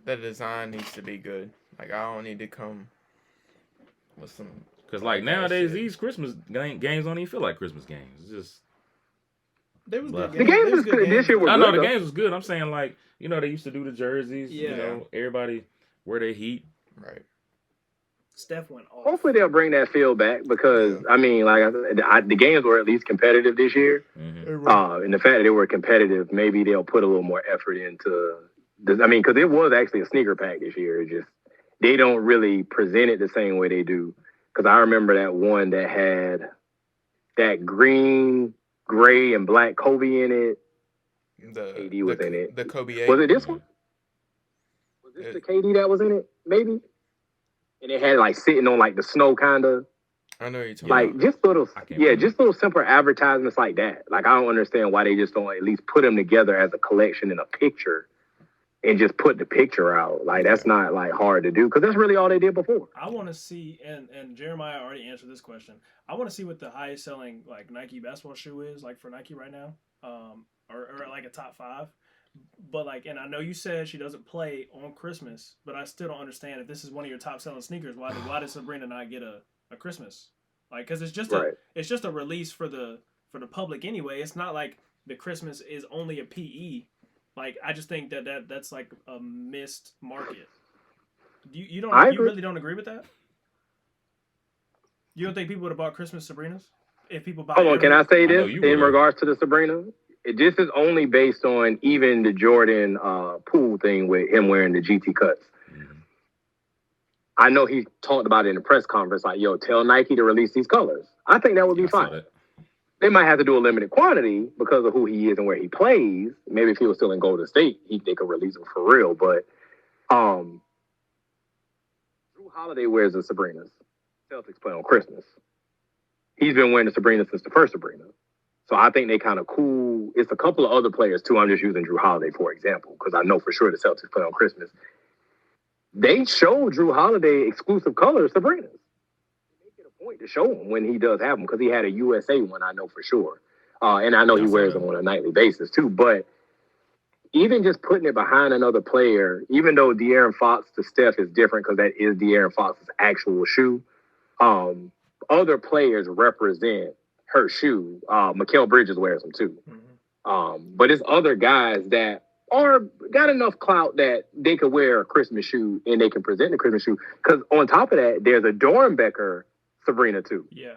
the design needs to be good. Like I don't need to come with some. Because like nowadays, these Christmas games don't even feel like Christmas games. It's just. They was good The games. games was good this year. I know the games was good. I'm saying like they used to do the jerseys. Yeah. You know, everybody wear their heat. Right. Steph went off. Hopefully they'll bring that feel back because I mean, like the games were at least competitive this year. Mm-hmm. And the fact that they were competitive, maybe they'll put a little more effort into. I mean, because it was actually a sneaker pack this year. It just they don't really present it the same way they do. Because I remember that one that had that green, gray, and black Kobe in it. KD was in it. The Kobe 8. Was it this one? Was this the KD that was in it? Maybe. And it had like sitting on like the snow kind of. I know you're talking like about. just little, just little simple advertisements like that. Like I don't understand why they just don't at least put them together as a collection in a picture, and just put the picture out. Like that's not like hard to do because that's really all they did before. I want to see, and Jeremiah already answered this question. I want to see what the highest selling like Nike basketball shoe is like for Nike right now, or like a top 5. But like, and I know you said she doesn't play on Christmas, but I still don't understand if this is one of your top selling sneakers. Why did Sabrina not get a Christmas? Like, because it's just a release for the public anyway. It's not like the Christmas is only a PE. Like, I just think that's like a missed market. You really don't agree with that? You don't think people would have bought Christmas Sabrinas if people buy? Hold on, can I say this in would. regards to the Sabrina? This is only based on even the Jordan pool thing with him wearing the GT cuts. Mm-hmm. I know he talked about it in the press conference, like, yo, tell Nike to release these colors. I think that would be fine. They might have to do a limited quantity because of who he is and where he plays. Maybe if he was still in Golden State, they could release him for real. But Drew Holiday wears the Sabrinas. Celtics play on Christmas. He's been wearing the Sabrina since the first Sabrina. So I think they kind of cool. It's a couple of other players, too. I'm just using Drew Holiday, for example, because I know for sure the Celtics play on Christmas. They show Drew Holiday exclusive colors, Sabrinas. They make it a point to show him when he does have them, because he had a USA one, I know for sure. And I know he wears them on a nightly basis, too. But even just putting it behind another player, even though De'Aaron Fox to Steph is different, because that is De'Aaron Fox's actual shoe, other players represent her shoe. Mikal Bridges wears them too. Mm-hmm. But it's other guys that got enough clout that they could wear a Christmas shoe and they can present the Christmas shoe. Because on top of that, there's a Dornbecker Sabrina too. Yeah.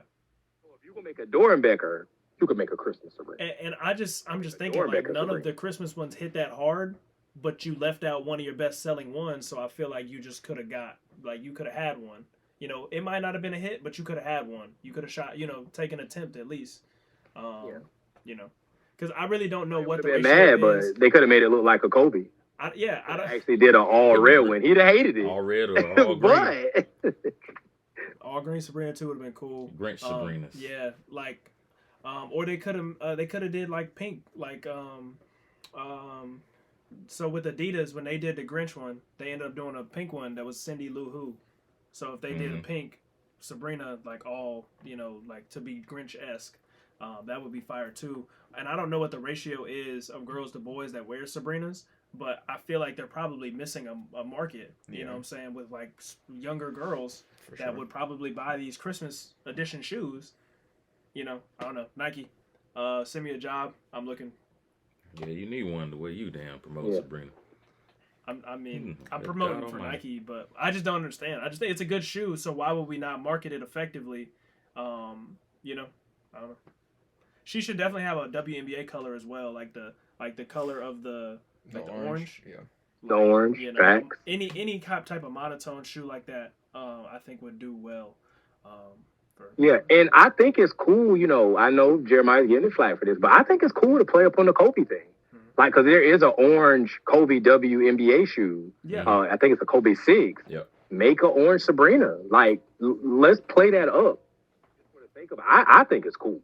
So if you can make a Dornbecker, you can make a Christmas Sabrina. And I'm just thinking like none of the Christmas ones hit that hard, but you left out one of your best selling ones. So I feel like you just could have had one. You know, it might not have been a hit, but you could have had one. You could have shot, take an attempt at least. You know, because I really don't know what the ratio is. But they could have made it look like a Kobe. I actually did an all red one. He'd have hated it. All red or all green. But all green Sabrina too would have been cool. Grinch Sabrinas. Yeah, like, or they could have did like pink, like so with Adidas when they did the Grinch one, they ended up doing a pink one that was Cindy Lou Who. So if they did a pink Sabrina, like all, like to be Grinch-esque, that would be fire too. And I don't know what the ratio is of girls to boys that wear Sabrinas, but I feel like they're probably missing a market, you know what I'm saying, with like younger girls that would probably buy these Christmas edition shoes. I don't know. Nike, send me a job. I'm looking. Yeah, you need one the way you damn promote Sabrina. I'm promoting for Nike, but I just don't understand. I just think it's a good shoe, so why would we not market it effectively? You know, I don't know. She should definitely have a WNBA color as well, like the color of the orange. Yeah. The orange, You know, facts. any type of monotone shoe like that, I think would do well. Yeah, and I think it's cool. You know, I know Jeremiah's getting flack for this, but I think it's cool to play up on the Kobe thing. Like, because there is an orange Kobe WNBA shoe. Yeah. I think it's a Kobe 6. Yep. Make an orange Sabrina. Like, let's play that up. I think it's cool.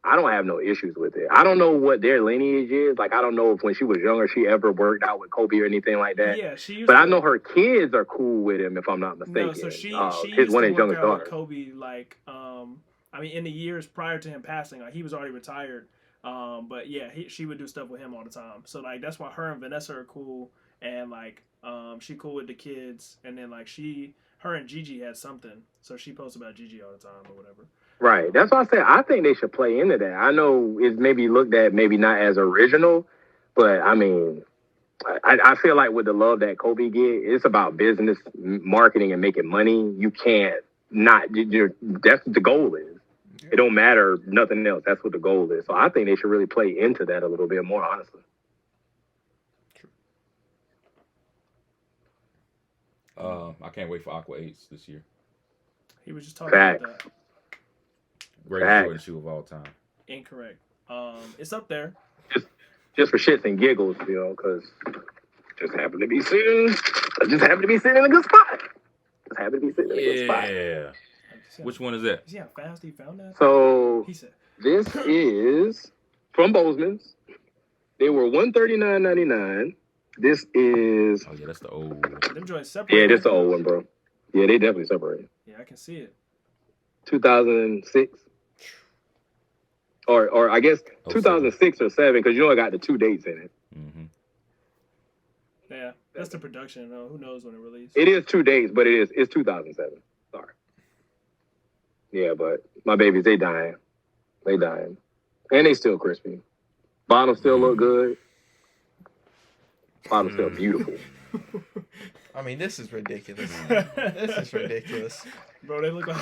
I don't have no issues with it. I don't know what their lineage is. Like, I don't know if when she was younger she ever worked out with Kobe or anything like that. Yeah, she used but to, I know her kids are cool with him, if I'm not mistaken. No, so she his used one to of his work youngest out with daughters. Kobe, like, I mean, in the years prior to him passing, like, he was already retired. But yeah, she would do stuff with him all the time. So like that's why her and Vanessa are cool, and like she cool with the kids, and then like her and Gigi had something, so she posts about Gigi all the time or whatever. Right. That's why I said I think they should play into that. I know it's maybe looked at maybe not as original, but I mean, I feel like with the love that Kobe get, it's about business, marketing, and making money. You can't not. That's what the goal is. It don't matter nothing else. That's what the goal is. So I think they should really play into that a little bit more, honestly. I can't wait for Aqua 8s this year. He was just talking about that. Greatest Jordan shoe of all time. Incorrect. It's up there. Just for shits and giggles, you know, because just happen to be sitting in a good spot. Just happen to be sitting in a good spot. Yeah. Which one is that? See how fast he found that? So he said, this is from Bozeman's. They were $139.99. This is. Oh yeah, that's the old. Them joints separate. Yeah, that's the old one, bro. Yeah, they definitely separated. Yeah, I can see it. 2006, or I guess 2006 or 7, because you know I got the 2 dates in it. Mm-hmm. Yeah, that's the production. Who knows when it released? It is 2 dates, but it's 2007. Sorry. Yeah, but my babies, they dying, and they still crispy. Bottom still look good. Bottom still beautiful. I mean, this is ridiculous. This is ridiculous. Bro, they look like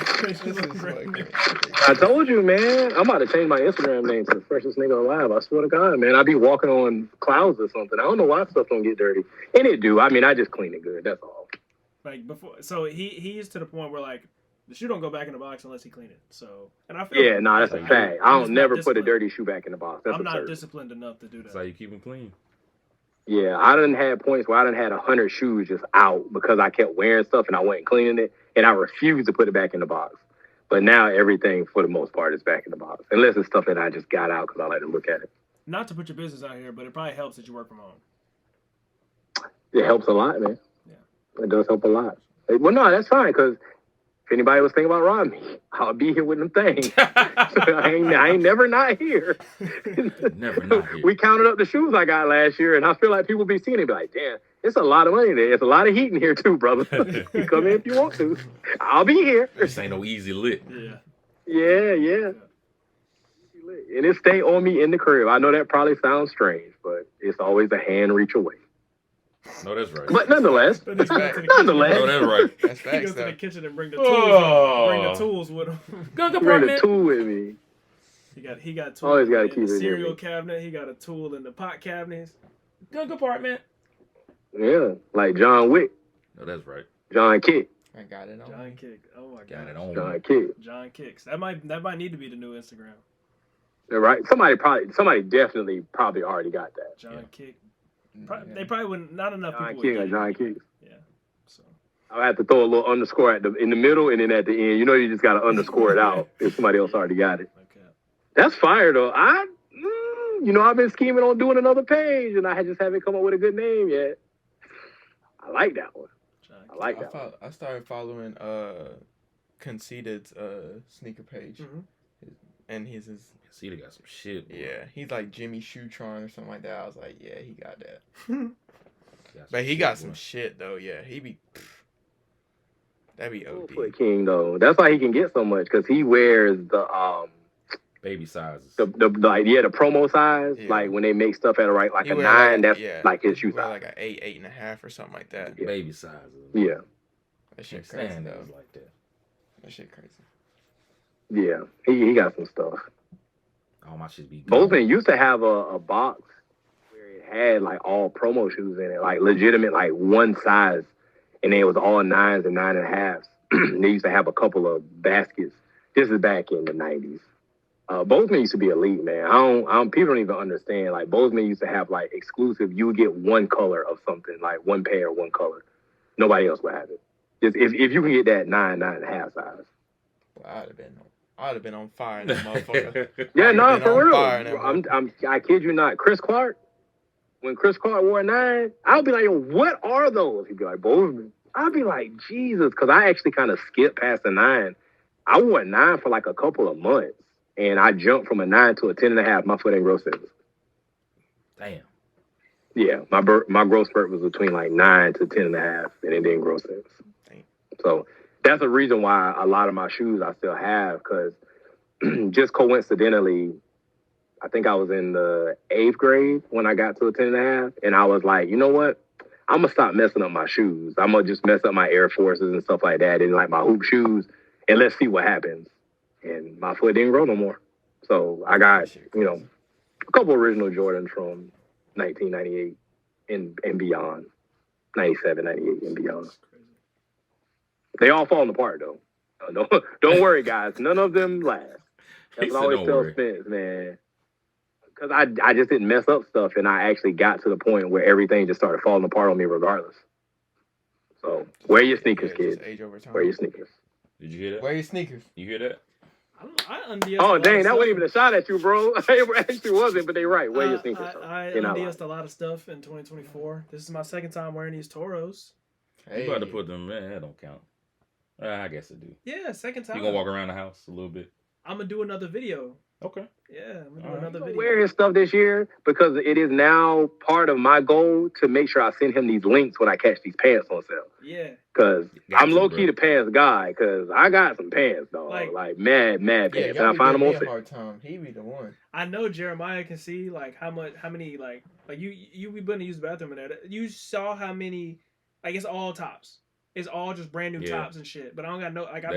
I told you, man. I'm about to change my Instagram name to the freshest nigga alive. I swear to God, man. I be walking on clouds or something. I don't know why stuff don't get dirty. And it do. I mean, I just clean it good. That's all. Like before, so he is to the point where like the shoe don't go back in the box unless he clean it. So, and I feel that's a fact. I don't never put a dirty shoe back in the box. That's I'm not absurd. disciplined enough to do that. That's how you keep them clean. Yeah, I done had points where I done had 100 shoes just out because I kept wearing stuff and I wasn't cleaning it, and I refused to put it back in the box. But now everything, for the most part, is back in the box, unless it's stuff that I just got out because I like to look at it. Not to put your business out here, but it probably helps that you work from home. It helps a lot, man. Yeah, it does help a lot. Well, no, that's fine, because if anybody was thinking about robbing me, I'll be here with them things. I ain't never not here. Never not here. We counted up the shoes I got last year, and I feel like people be seeing it, be like, damn, it's a lot of money there. It's a lot of heat in here too, brother. You come in if you want to. I'll be here. This ain't no easy lit. Yeah. And it stay on me in the crib. I know that probably sounds strange, but it's always a hand reach away. No, that's right. But nonetheless. No, that's right. That's he facts, goes to though. the kitchen and bring the tools. Bring the tools with him. Bring the tool with me. He got tools Always gotta in keep the it cereal here. cabinet. He got a tool in the pot cabinets. Gun compartment. Yeah, like John Wick. No, that's right. John Kick. I got it on. John Kick. Oh my god. Got it on. John Kick. John Kicks. That might need to be the new Instagram. Right. Somebody definitely probably already got that. John Kick. They probably wouldn't. Not enough John people. Kick or would get John it. Kick. Yeah. So I have to throw a little underscore in the middle, and then at the end, you know, you just got to underscore it out if somebody else already got it. okay. That's fire though. I've been scheming on doing another page, and I just haven't come up with a good name yet. I like that one. I like that one. I started following Conceited's sneaker page, and his See, they got some shit. Bro. yeah, he's like Jimmy Shootron or something like that. I was like, yeah, he got that. But He got some shit though. Yeah, he be. That'd be OD. Foot King though. That's why he can get so much, because he wears the Baby sizes. The promo size, Yeah. like when they make stuff at a like He a wear 9, that's yeah. like his He shoe wear size. like a 8.5 or something like that. Yeah. Baby sizes. Yeah, That shit Can't crazy stand though. niggas like that. That shit crazy. yeah. He got some stuff. All my shit be. Bozeman used to have a box where it had like all promo shoes in it, like legitimate, like one size, and it was all 9s and 9.5s. They used to have a couple of baskets. This is back in the 90s. Bozeman used to be elite, man. People don't even understand. Like Bozeman used to have like exclusive. You would get one color of something, like one pair, one color. Nobody else would have it. Just if you can get that 9.5 size. Well, I'd have been on fire in that motherfucker. Yeah, no, for real. Fire in that I kid you not. Chris Clark, when Chris Clark wore a 9, I'll be like, yo, what are those? He'd be like, Bozeman. I'd be like, Jesus, because I actually kind of skipped past the 9. I wore a 9 for like a couple of months, and I jumped from a 9 to a 10.5. My foot ain't grow since. Damn. Yeah, my growth spurt was between like 9 to 10.5, and it didn't grow since. Damn. So that's a reason why a lot of my shoes I still have, because just coincidentally, I think I was in the 8th grade when I got to a 10.5, and I was like, you know what? I'm going to stop messing up my shoes. I'm going to just mess up my Air Forces and stuff like that, and like my hoop shoes, and let's see what happens. And my foot didn't grow no more. So I got, a couple original Jordans from 1998 and beyond. 97, 98 and beyond. They all falling apart, though. Don't worry, guys. None of them last. That's what I always tell Spence, man. Because I just didn't mess up stuff, and I actually got to the point where everything just started falling apart on me regardless. So, wear your sneakers, kids. Age over time. Wear your sneakers. Did you hear that? Wear your sneakers. You hear that? I undiesed Oh, a lot dang, of that stuff. wasn't even a shot at you, bro. It actually wasn't, but they right. Wear your sneakers. I undiesed a lot of stuff in 2024. This is my second time wearing these Toros. You about to put them, man, that don't count. I guess it do. Yeah, second time. You gonna walk around the house a little bit? I'm gonna do another video. Okay. Yeah, I'm gonna do another video. Wear his stuff this year because it is now part of my goal to make sure I send him these links when I catch these pants on sale. Yeah. Because I'm low key the pants guy. Because I got some pants, dog. Like mad pants. And I find them on sale. He be the one. I know Jeremiah can see like how many like you be putting to use the bathroom and that. You saw how many, like it's all tops. It's all just brand new tops and shit. But I don't got no like I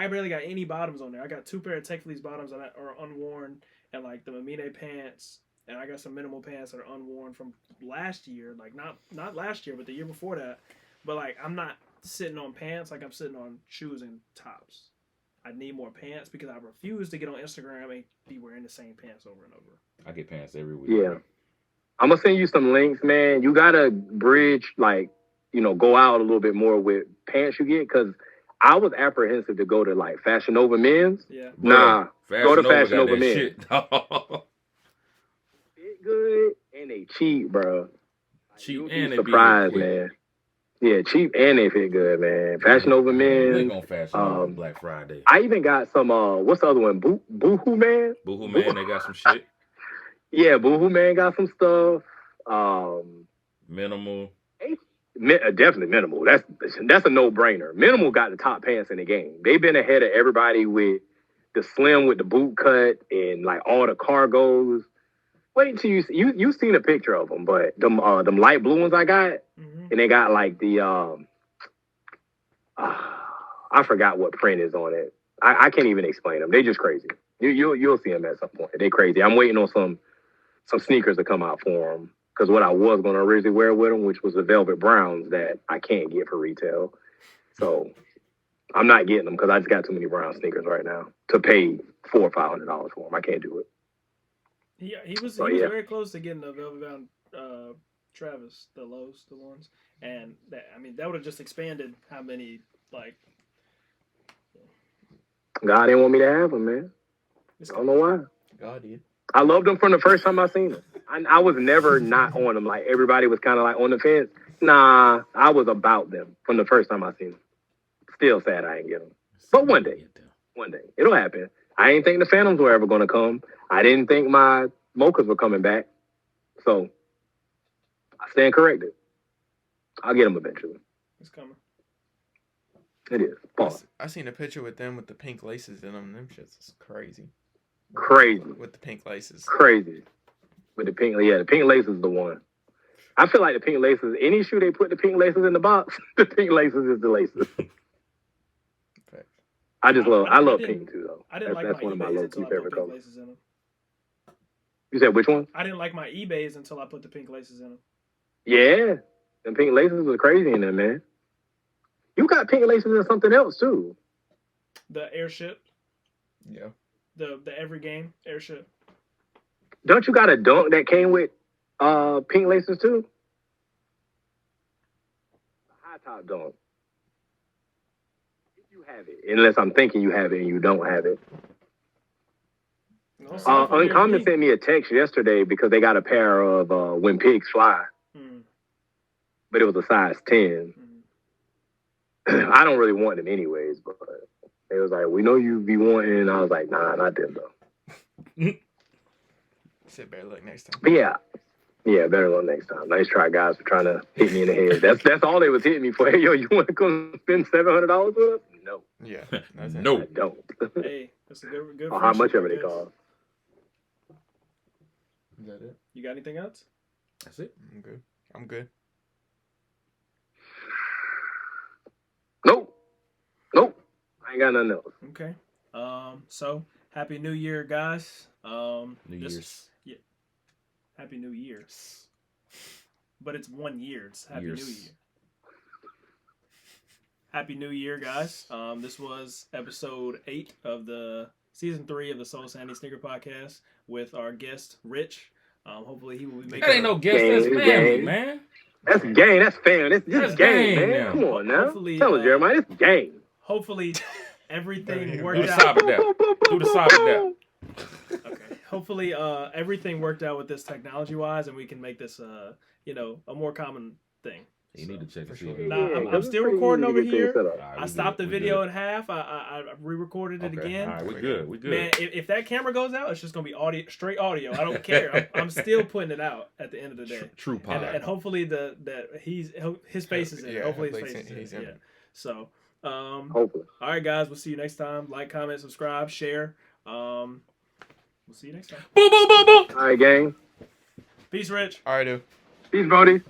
barely got any bottoms on there. I got 2 pair of Tech Fleece bottoms that are unworn, and like the Mamine pants, and I got some minimal pants that are unworn from last year. Like not last year, but the year before that. But like I'm not sitting on pants like I'm sitting on shoes and tops. I need more pants because I refuse to get on Instagram and be wearing the same pants over and over. I get pants every week. Yeah. I'm gonna send you some links, man. You gotta bridge go out a little bit more with pants you get, because I was apprehensive to go to like Fashion Nova Men's. Yeah. Nah, go to Fashion Nova Men's. Shit. Fit good and they cheap, bro. Cheap and they surprised, man. Yeah, cheap and they fit good, man. Fashion Nova Men's. They gonna Fashion Nova Black Friday. I even got some. What's the other one? Boohoo Man. Boohoo Man, they got some shit. Yeah, Boohoo Man got some stuff. Minimal. Definitely Minimal. That's a no-brainer. Minimal got the top pants in the game. They've been ahead of everybody with the slim with the boot cut and like all the cargos. Wait till you've seen a picture of them, but them light blue ones I got, and they got like the I forgot what print is on it. I can't even explain them. They just crazy. You'll see them at some point. They crazy. I'm waiting on some sneakers to come out for them. Because what I was going to originally wear with them, which was the Velvet Browns that I can't get for retail. So I'm not getting them because I just got too many brown sneakers right now to pay $400 or $500 for them. I can't do it. Yeah, he was very close to getting the Velvet Bound Travis, the lows, the ones. And that would have just expanded how many, like... God didn't want me to have them, man. I don't know why. God did. I loved them from the first time I seen them. I was never not on them. Like, everybody was kind of like on the fence. Nah, I was about them from the first time I seen them. Still sad I ain't get them. But one day, it'll happen. I didn't think the Phantoms were ever going to come. I didn't think my Mochas were coming back. So, I stand corrected. I'll get them eventually. It's coming. It is. I seen a picture with them with the pink laces in them. Them shits is crazy. Crazy. With the pink laces. Crazy. With the pink lace is the one. I feel like the pink laces, any shoe they put the pink laces in the box, the pink laces is the laces. I love pink too though. I didn't like my eBays until I put pink laces in them. You said which one? I didn't like my eBays until I put the pink laces in them. Yeah, the pink laces was crazy in there, man. You got pink laces in something else too. The airship. Yeah. The every game airship. Don't you got a dunk that came with pink laces too? High top dunk. If you have it, unless I'm thinking you have it and you don't have it. Uncommon sent me a text yesterday because they got a pair of When Pigs Fly, but it was a size 10. I don't really want them anyways, but it was like, we know you be wanting, and I was like, nah, not them though. Said better luck next time. But yeah, better luck next time. Nice try, guys, for trying to hit me in the head. That's all they was hitting me for. Hey, yo, you want to come spend $700 with us? No. Yeah. No. I don't. Hey, that's a good. How much of it it cost? Is that it? You got anything else? That's it. I'm good. Nope. I ain't got nothing else. Okay. So Happy New Year, guys. New Year's. Yeah. Happy New Year's. But it's 1 year. It's Happy New Year. Happy New Year, guys. This was episode 8 of the season 3 of the Solesanity Sneaker Podcast with our guest Rich. Hopefully he will be making. That ain't no guest. That's family, man. That's game. That's family. That's game, man. Come on now. Tell us, Jeremiah. It's game. Hopefully everything worked Do the out. cyber dap. Okay. Hopefully everything worked out with this technology-wise, and we can make this a more common thing. You need to check the sure. TV. Nah, I'm still recording over here. Right, I stopped the video in half. I re-recorded it again. All right, we good. Man, if that camera goes out, it's just gonna be straight audio. I don't care. I'm still putting it out at the end of the day. True pod. And hopefully his face is in. Yeah, hopefully his face is in. Yeah. So, hopefully. All right, guys. We'll see you next time. Like, comment, subscribe, share. We'll see you next time. Boom, boom, boom, boom. right, gang. Peace, Rich. All right, dude. Peace, Brody.